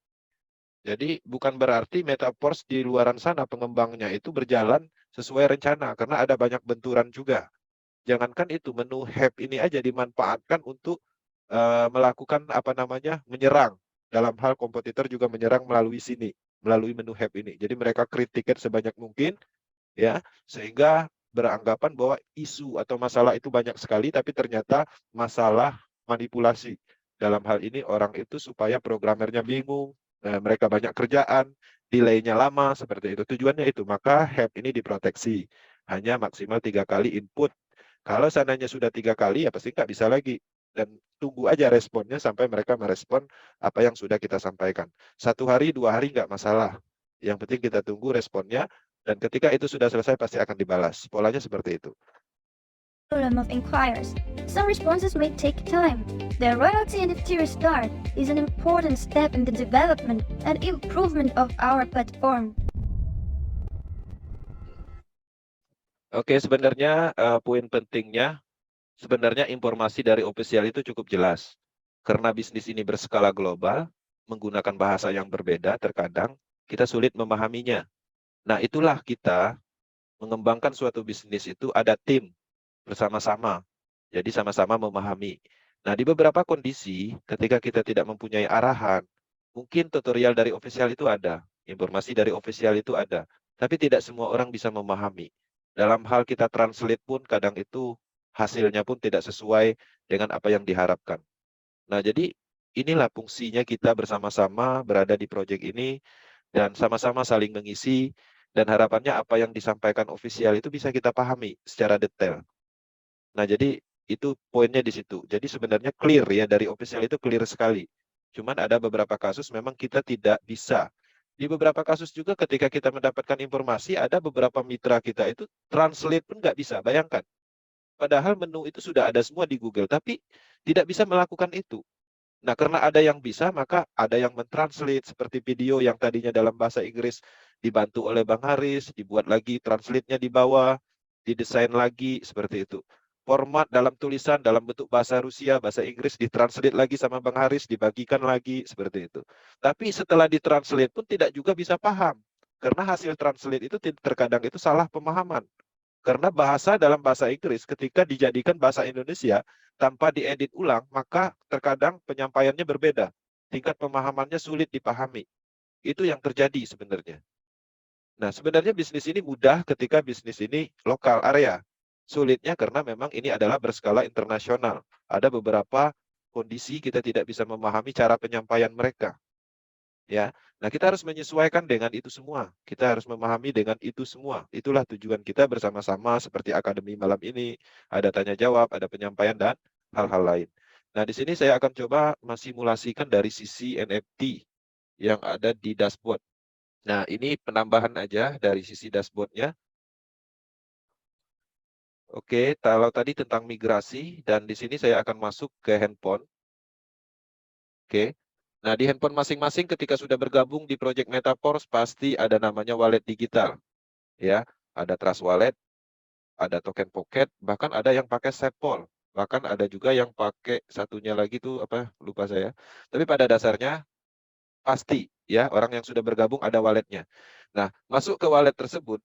Jadi bukan berarti Metaverse di luaran sana pengembangnya itu berjalan sesuai rencana, karena ada banyak benturan juga. Jangankan itu, menu help ini aja dimanfaatkan untuk melakukan menyerang. Dalam hal kompetitor juga menyerang melalui sini, melalui menu help ini. Jadi mereka create tiket sebanyak mungkin, ya, sehingga beranggapan bahwa isu atau masalah itu banyak sekali, tapi ternyata masalah manipulasi. Dalam hal ini orang itu supaya programmernya bingung, mereka banyak kerjaan, delay-nya lama, seperti itu. Tujuannya itu, maka help ini diproteksi. Hanya maksimal 3 kali input. Kalau seandainya sudah 3 kali, ya pasti nggak bisa lagi. Dan tunggu aja responnya sampai mereka merespon apa yang sudah kita sampaikan. 1 hari, 2 hari nggak masalah. Yang penting kita tunggu responnya, dan ketika itu sudah selesai pasti akan dibalas. Polanya seperti itu. Volume of inquiries. Some responses may take time. The royalty NFT restart is an important step in the development and improvement of our platform. Oke, sebenarnya poin pentingnya, sebenarnya informasi dari official itu cukup jelas. Karena bisnis ini berskala global, menggunakan bahasa yang berbeda, terkadang kita sulit memahaminya. Nah, itulah kita mengembangkan suatu bisnis itu ada tim bersama-sama. Jadi sama-sama memahami. Nah, di beberapa kondisi ketika kita tidak mempunyai arahan, mungkin tutorial dari official itu ada, informasi dari official itu ada, tapi tidak semua orang bisa memahami. Dalam hal kita translate pun kadang itu hasilnya pun tidak sesuai dengan apa yang diharapkan. Nah, jadi inilah fungsinya kita bersama-sama berada di proyek ini dan sama-sama saling mengisi dan harapannya apa yang disampaikan official itu bisa kita pahami secara detail. Nah, jadi itu poinnya di situ. Jadi sebenarnya clear ya, dari official itu clear sekali. Cuman ada beberapa kasus memang kita tidak bisa. Di beberapa kasus juga ketika kita mendapatkan informasi, ada beberapa mitra kita itu translate pun nggak bisa, bayangkan. Padahal menu itu sudah ada semua di Google, tapi tidak bisa melakukan itu. Nah, karena ada yang bisa, maka ada yang mentranslate seperti video yang tadinya dalam bahasa Inggris dibantu oleh Bang Haris, dibuat lagi translate-nya di bawah, didesain lagi, seperti itu. Format dalam tulisan dalam bentuk bahasa Rusia, bahasa Inggris ditranslate lagi sama Bang Haris, dibagikan lagi, seperti itu. Tapi setelah ditranslate pun tidak juga bisa paham. Karena hasil translate itu terkadang itu salah pemahaman. Karena bahasa dalam bahasa Inggris ketika dijadikan bahasa Indonesia tanpa diedit ulang, maka terkadang penyampaiannya berbeda. Tingkat pemahamannya sulit dipahami. Itu yang terjadi sebenarnya. Nah, sebenarnya bisnis ini mudah ketika bisnis ini lokal area. Sulitnya karena memang ini adalah berskala internasional. Ada beberapa kondisi kita tidak bisa memahami cara penyampaian mereka. Ya, nah kita harus menyesuaikan dengan itu semua. Kita harus memahami dengan itu semua. Itulah tujuan kita bersama-sama seperti akademi malam ini. Ada tanya jawab, ada penyampaian dan hal-hal lain. Nah, di sini saya akan coba mensimulasikan dari sisi NFT yang ada di dashboard. Nah, ini penambahan aja dari sisi dashboardnya. Oke, kalau tadi tentang migrasi, dan di sini saya akan masuk ke handphone. Oke. Nah, di handphone masing-masing ketika sudah bergabung di Project Metaforce, pasti ada namanya wallet digital. Ya, ada Trust Wallet, ada Token Pocket, bahkan ada yang pakai Sepol. Bahkan ada juga yang pakai satunya lagi tuh, apa, lupa saya. Tapi pada dasarnya, pasti ya, orang yang sudah bergabung ada walletnya. Nah, masuk ke wallet tersebut,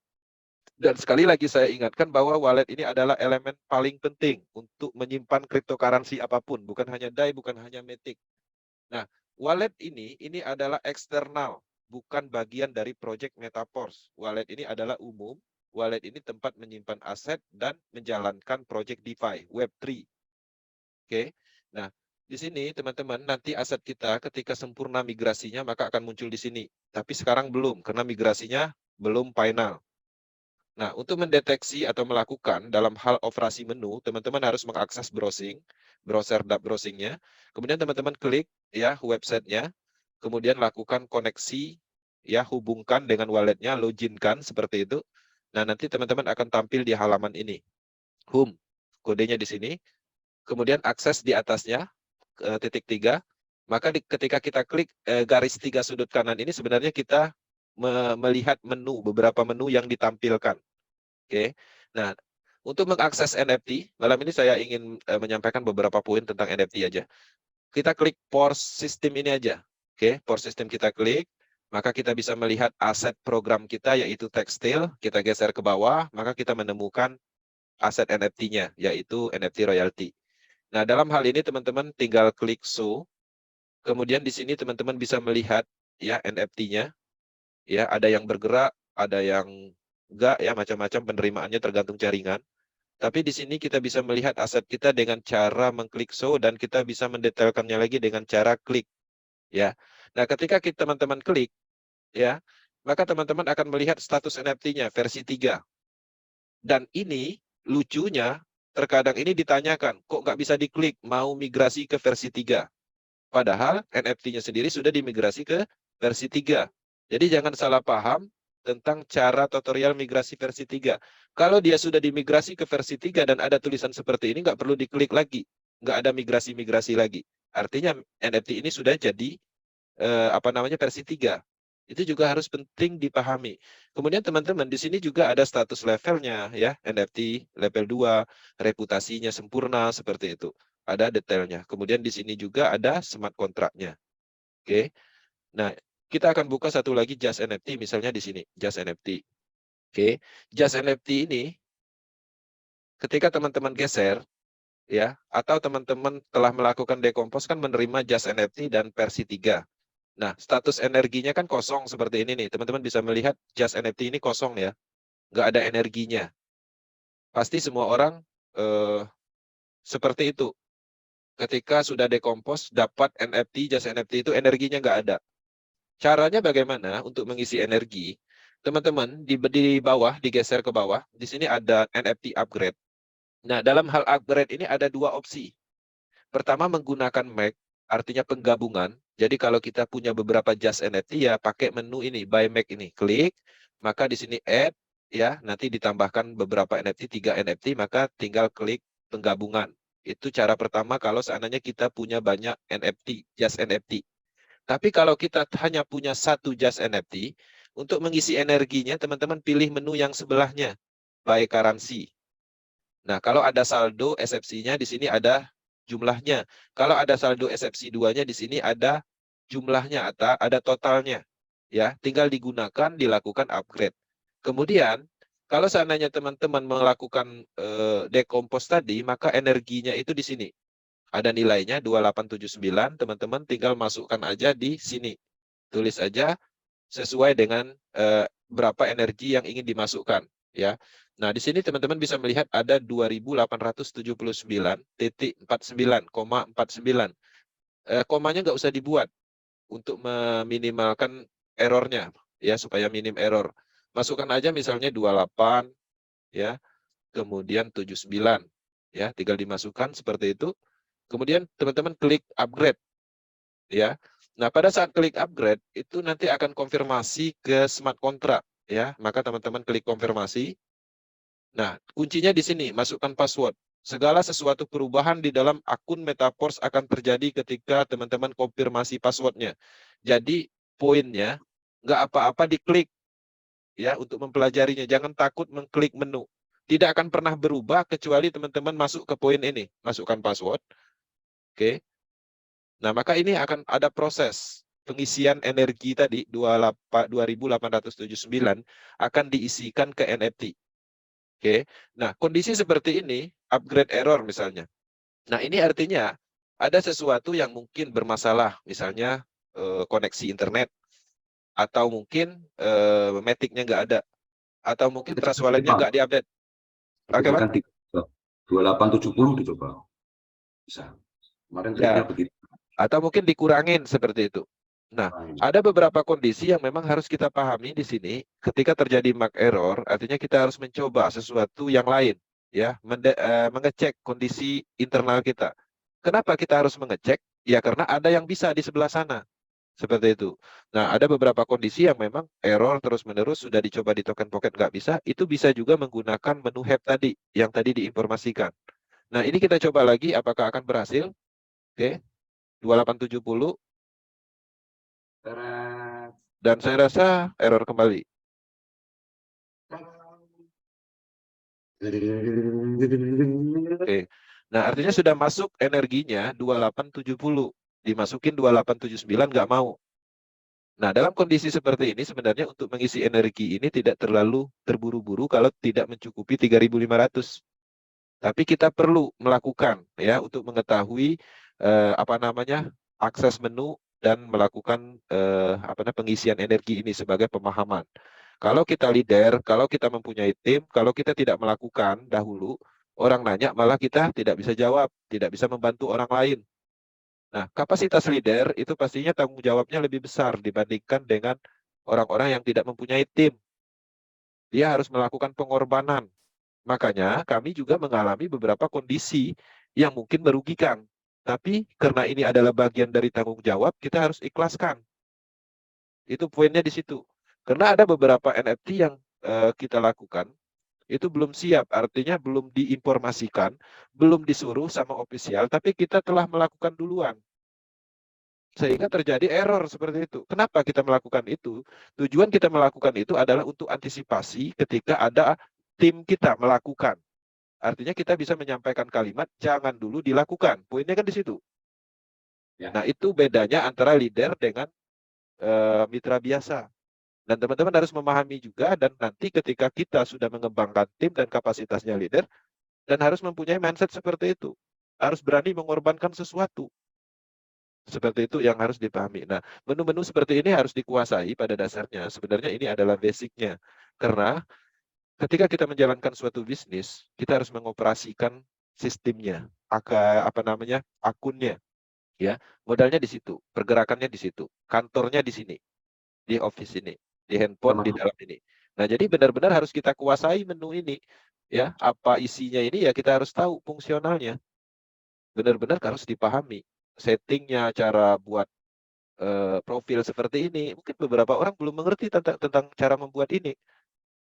dan sekali lagi saya ingatkan bahwa wallet ini adalah elemen paling penting untuk menyimpan cryptocurrency apapun, bukan hanya DAI, bukan hanya Matic. Nah, wallet ini adalah eksternal, bukan bagian dari Project Metaforce. Wallet ini adalah umum. Wallet ini tempat menyimpan aset dan menjalankan project DeFi, Web3. Oke. Nah, di sini teman-teman, nanti aset kita ketika sempurna migrasinya maka akan muncul di sini. Tapi sekarang belum, karena migrasinya belum final. Nah, untuk mendeteksi atau melakukan dalam hal operasi menu, teman-teman harus mengakses browsing, browsingnya. Kemudian teman-teman klik ya websitenya, kemudian lakukan koneksi, ya hubungkan dengan walletnya, loginkan seperti itu. Nah, nanti teman-teman akan tampil di halaman ini. Home, kodenya di sini. Kemudian akses di atasnya, titik 3. Maka ketika kita klik garis 3 sudut kanan ini, sebenarnya kita melihat menu, beberapa menu yang ditampilkan. Oke. Nah, untuk mengakses NFT, malam ini saya ingin menyampaikan beberapa poin tentang NFT aja. Kita klik Pore System ini aja. Oke, Pore System kita klik, maka kita bisa melihat aset program kita yaitu tekstil. Kita geser ke bawah, maka kita menemukan aset NFT-nya yaitu NFT royalty. Nah, dalam hal ini teman-teman tinggal klik show. Kemudian di sini teman-teman bisa melihat ya NFT-nya. Ya, ada yang bergerak, ada yang enggak ya, macam-macam penerimaannya tergantung jaringan. Tapi di sini kita bisa melihat aset kita dengan cara mengklik show dan kita bisa mendetailkannya lagi dengan cara klik. Ya. Nah, ketika teman-teman klik ya, maka teman-teman akan melihat status NFT-nya versi 3. Dan ini lucunya terkadang ini ditanyakan, kok nggak bisa diklik mau migrasi ke versi 3? Padahal NFT-nya sendiri sudah dimigrasi ke versi 3. Jadi jangan salah paham tentang cara tutorial migrasi versi 3. Kalau dia sudah dimigrasi ke versi 3 dan ada tulisan seperti ini, nggak perlu diklik lagi. Nggak ada migrasi-migrasi lagi. Artinya NFT ini sudah jadi versi 3. Itu juga harus penting dipahami. Kemudian teman-teman di sini juga ada status levelnya ya, NFT level 2, reputasinya sempurna seperti itu. Ada detailnya. Kemudian di sini juga ada smart kontraknya. Oke. Nah, kita akan buka satu lagi Just NFT, misalnya di sini, Just NFT. Oke, Just NFT ini, ketika teman-teman geser, ya, atau teman-teman telah melakukan decompose kan menerima Just NFT dan versi 3. Nah, status energinya kan kosong seperti ini nih. Teman-teman bisa melihat Just NFT ini kosong ya, nggak ada energinya. Pasti semua orang seperti itu. Ketika sudah decompose, dapat NFT, Just NFT itu energinya nggak ada. Caranya bagaimana untuk mengisi energi? Teman-teman, di bawah, digeser ke bawah, di sini ada NFT upgrade. Nah, dalam hal upgrade ini ada dua opsi. Pertama, menggunakan Mac, artinya penggabungan. Jadi kalau kita punya beberapa Just NFT, ya pakai menu ini, Buy Mac ini. Klik, maka di sini Add, ya nanti ditambahkan beberapa NFT, 3 NFT, maka tinggal klik penggabungan. Itu cara pertama kalau seandainya kita punya banyak NFT, Just NFT. Tapi kalau kita hanya punya satu Just NFT, untuk mengisi energinya, teman-teman pilih menu yang sebelahnya, Buy Currency. Nah, kalau ada saldo SFC-nya, di sini ada jumlahnya. Kalau ada saldo SFC 2-nya, di sini ada jumlahnya, atau ada totalnya. Ya, tinggal digunakan, dilakukan upgrade. Kemudian, kalau seandainya teman-teman melakukan decompose tadi, maka energinya itu di sini. Ada nilainya 2879, teman-teman tinggal masukkan aja di sini. Tulis aja sesuai dengan berapa energi yang ingin dimasukkan, ya. Nah, di sini teman-teman bisa melihat ada 2879.49,49. Komanya nggak usah dibuat untuk meminimalkan errornya, ya, supaya minim error. Masukkan aja misalnya 28, ya, kemudian 79, ya, tinggal dimasukkan seperti itu. Kemudian teman-teman klik upgrade, ya. Nah, pada saat klik upgrade itu nanti akan konfirmasi ke smart contract, ya. Maka teman-teman klik konfirmasi. Nah, kuncinya di sini, masukkan password. Segala sesuatu perubahan di dalam akun Metaforce akan terjadi ketika teman-teman konfirmasi passwordnya. Jadi poinnya nggak apa-apa diklik, ya, untuk mempelajarinya. Jangan takut mengklik menu. Tidak akan pernah berubah kecuali teman-teman masuk ke poin ini, masukkan password. Oke. Nah, maka ini akan ada proses pengisian energi tadi 2879 akan diisikan ke NFT. Oke. Nah, kondisi seperti ini, upgrade error misalnya. Nah, ini artinya ada sesuatu yang mungkin bermasalah, misalnya koneksi internet, atau mungkin Matic-nya nggak ada, atau mungkin trust wallet-nya nggak diupdate. Oke, Pak? 2870 dicoba. Bisa. Kemarin triknya begitu. Atau mungkin dikurangin seperti itu. Nah, ada beberapa kondisi yang memang harus kita pahami di sini. Ketika terjadi mark error, artinya kita harus mencoba sesuatu yang lain, ya, mengecek kondisi internal kita. Kenapa kita harus mengecek? Ya, karena ada yang bisa di sebelah sana. Seperti itu. Nah, ada beberapa kondisi yang memang error terus-menerus, sudah dicoba di token pocket nggak bisa, itu bisa juga menggunakan menu help tadi, yang tadi diinformasikan. Nah, ini kita coba lagi, apakah akan berhasil? Oke, 2870. Dan saya rasa error kembali. Oke. Nah, artinya sudah masuk energinya 2870. Dimasukin 2879 nggak mau. Nah, dalam kondisi seperti ini sebenarnya untuk mengisi energi ini tidak terlalu terburu-buru kalau tidak mencukupi 3.500. Tapi kita perlu melakukan, ya, untuk mengetahui akses menu dan melakukan pengisian energi ini sebagai pemahaman. Kalau kita leader, kalau kita mempunyai tim, kalau kita tidak melakukan dahulu, orang nanya malah kita tidak bisa jawab, tidak bisa membantu orang lain. Nah, kapasitas leader itu pastinya tanggung jawabnya lebih besar dibandingkan dengan orang-orang yang tidak mempunyai tim. Dia harus melakukan pengorbanan. Makanya kami juga mengalami beberapa kondisi yang mungkin merugikan. Tapi karena ini adalah bagian dari tanggung jawab, kita harus ikhlaskan. Itu poinnya di situ. Karena ada beberapa NFT yang kita lakukan, itu belum siap. Artinya belum diinformasikan, belum disuruh sama official, tapi kita telah melakukan duluan. Sehingga terjadi error seperti itu. Kenapa kita melakukan itu? Tujuan kita melakukan itu adalah untuk antisipasi ketika ada tim kita melakukan. Artinya kita bisa menyampaikan kalimat, jangan dulu dilakukan. Poinnya kan di situ. Ya. Nah, itu bedanya antara leader dengan mitra biasa. Dan teman-teman harus memahami juga, dan nanti ketika kita sudah mengembangkan tim dan kapasitasnya leader, dan harus mempunyai mindset seperti itu. Harus berani mengorbankan sesuatu. Seperti itu yang harus dipahami. Nah, menu-menu seperti ini harus dikuasai pada dasarnya. Sebenarnya ini adalah basicnya. Karena ketika kita menjalankan suatu bisnis, kita harus mengoperasikan sistemnya, akunnya. Ya, modalnya di situ, pergerakannya di situ, kantornya di sini, di office ini, di handphone di dalam ini. Nah, jadi benar-benar harus kita kuasai menu ini. Ya, apa isinya ini ya kita harus tahu fungsionalnya. Benar-benar harus dipahami settingnya, cara buat profil seperti ini. Mungkin beberapa orang belum mengerti tentang cara membuat ini.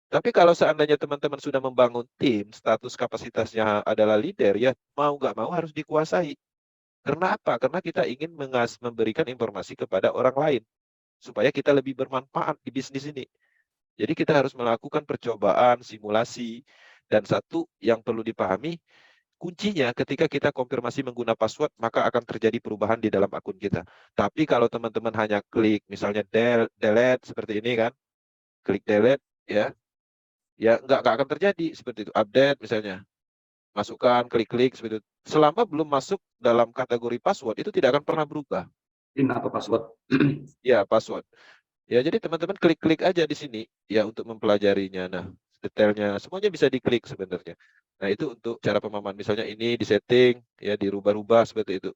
Tapi kalau seandainya teman-teman sudah membangun tim, status kapasitasnya adalah leader, ya mau nggak mau harus dikuasai. Karena apa? Karena kita ingin memberikan informasi kepada orang lain supaya kita lebih bermanfaat di bisnis ini. Jadi kita harus melakukan percobaan, simulasi, dan satu yang perlu dipahami, kuncinya ketika kita konfirmasi menggunakan password, maka akan terjadi perubahan di dalam akun kita. Tapi kalau teman-teman hanya klik, misalnya delete seperti ini kan, klik delete, ya nggak akan terjadi seperti itu. Update misalnya, masukkan, klik-klik seperti itu. Selama belum masuk dalam kategori password, itu tidak akan pernah berubah. PIN atau password. Ya, password. Ya, jadi teman-teman klik-klik aja di sini ya untuk mempelajarinya. Nah, detailnya semuanya bisa diklik sebenarnya. Nah, itu untuk cara pemahaman. Misalnya ini di setting, ya dirubah-rubah seperti itu.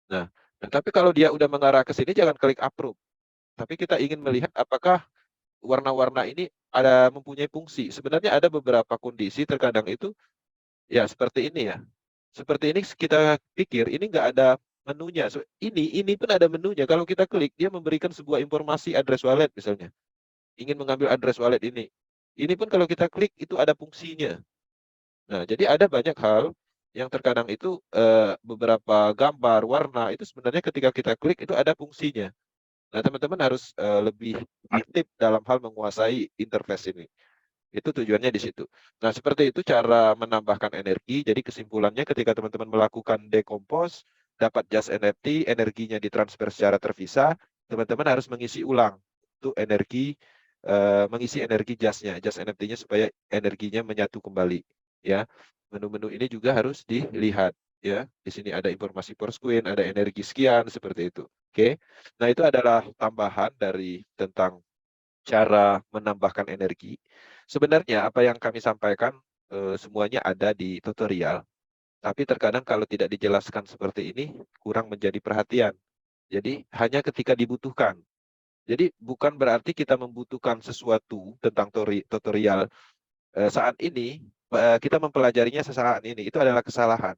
Nah, tapi kalau dia udah mengarah ke sini, jangan klik approve. Tapi kita ingin melihat apakah warna-warna ini ada mempunyai fungsi. Sebenarnya ada beberapa kondisi terkadang itu ya seperti ini ya. Seperti ini kita pikir ini nggak ada menunya. So, ini pun ada menunya. Kalau kita klik, dia memberikan sebuah informasi address wallet misalnya. Ingin mengambil address wallet ini. Ini pun kalau kita klik itu ada fungsinya. Nah, jadi ada banyak hal yang terkadang itu beberapa gambar, warna, itu sebenarnya ketika kita klik itu ada fungsinya. Nah, teman-teman harus lebih aktif dalam hal menguasai interface ini. Itu tujuannya di situ. Nah, seperti itu cara menambahkan energi. Jadi kesimpulannya ketika teman-teman melakukan decompose, dapat just NFT, energinya ditransfer secara terpisah, teman-teman harus mengisi ulang untuk energi, mengisi energi just-nya, just NFT-nya supaya energinya menyatu kembali. Ya, menu-menu ini juga harus dilihat. Ya, di sini ada informasi Porsquin, ada energi sekian seperti itu. Oke, nah itu adalah tambahan dari tentang cara menambahkan energi. Sebenarnya apa yang kami sampaikan semuanya ada di tutorial, tapi terkadang kalau tidak dijelaskan seperti ini kurang menjadi perhatian. Jadi hanya ketika dibutuhkan. Jadi bukan berarti kita membutuhkan sesuatu tentang tutorial saat ini kita mempelajarinya sesaat ini, itu adalah kesalahan.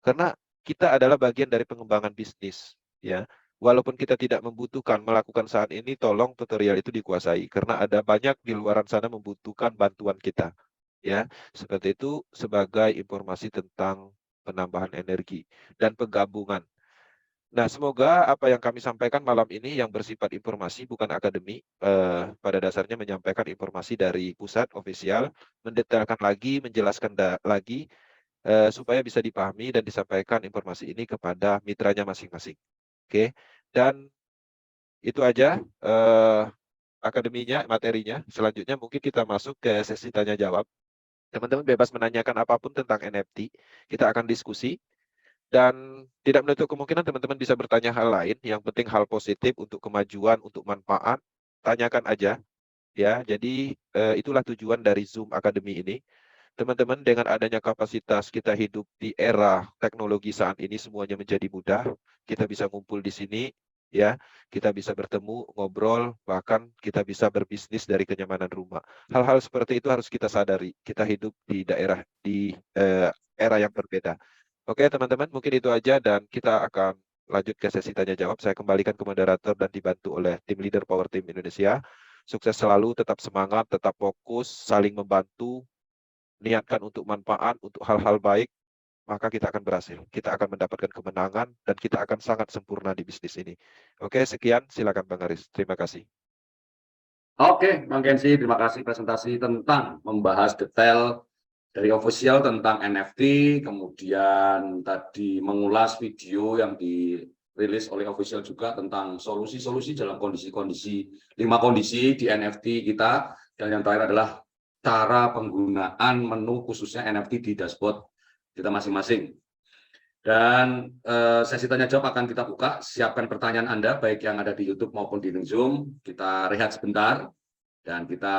Karena kita adalah bagian dari pengembangan bisnis, ya. Walaupun kita tidak membutuhkan melakukan saat ini, tolong tutorial itu dikuasai karena ada banyak di luar sana membutuhkan bantuan kita, ya. Seperti itu sebagai informasi tentang penambahan energi dan penggabungan. Nah, semoga apa yang kami sampaikan malam ini yang bersifat informasi bukan akademi, pada dasarnya menyampaikan informasi dari pusat ofisial, mendetailkan lagi, menjelaskan lagi supaya bisa dipahami dan disampaikan informasi ini kepada mitranya masing-masing. Oke, dan itu aja akademinya, materinya. Selanjutnya mungkin kita masuk ke sesi tanya jawab. Teman-teman bebas menanyakan apapun tentang NFT. Kita akan diskusi dan tidak menutup kemungkinan teman-teman bisa bertanya hal lain. Yang penting hal positif untuk kemajuan, untuk manfaat. Tanyakan aja. Ya, jadi itulah tujuan dari Zoom Academy ini. Teman-teman, dengan adanya kapasitas kita hidup di era teknologi saat ini semuanya menjadi mudah. Kita bisa ngumpul di sini, ya. Kita bisa bertemu, ngobrol, bahkan kita bisa berbisnis dari kenyamanan rumah. Hal-hal seperti itu harus kita sadari. Kita hidup di daerah di era yang berbeda. Oke, teman-teman, mungkin itu aja dan kita akan lanjut ke sesi tanya jawab. Saya kembalikan ke moderator dan dibantu oleh tim leader Power Team Indonesia. Sukses selalu, tetap semangat, tetap fokus, saling membantu. Niatkan untuk manfaat, untuk hal-hal baik, maka kita akan berhasil. Kita akan mendapatkan kemenangan dan kita akan sangat sempurna di bisnis ini. Oke, sekian. Silakan Bang Aris. Terima kasih. Oke, Bang Kensi, terima kasih presentasi tentang membahas detail dari official tentang NFT, kemudian tadi mengulas video yang rilis oleh official juga tentang solusi-solusi dalam kondisi-kondisi 5 kondisi di NFT kita, dan yang terakhir adalah cara penggunaan menu khususnya NFT di dashboard kita masing-masing. Dan sesi tanya jawab akan kita buka. Siapkan pertanyaan Anda baik yang ada di YouTube maupun di Zoom. Kita rehat sebentar dan kita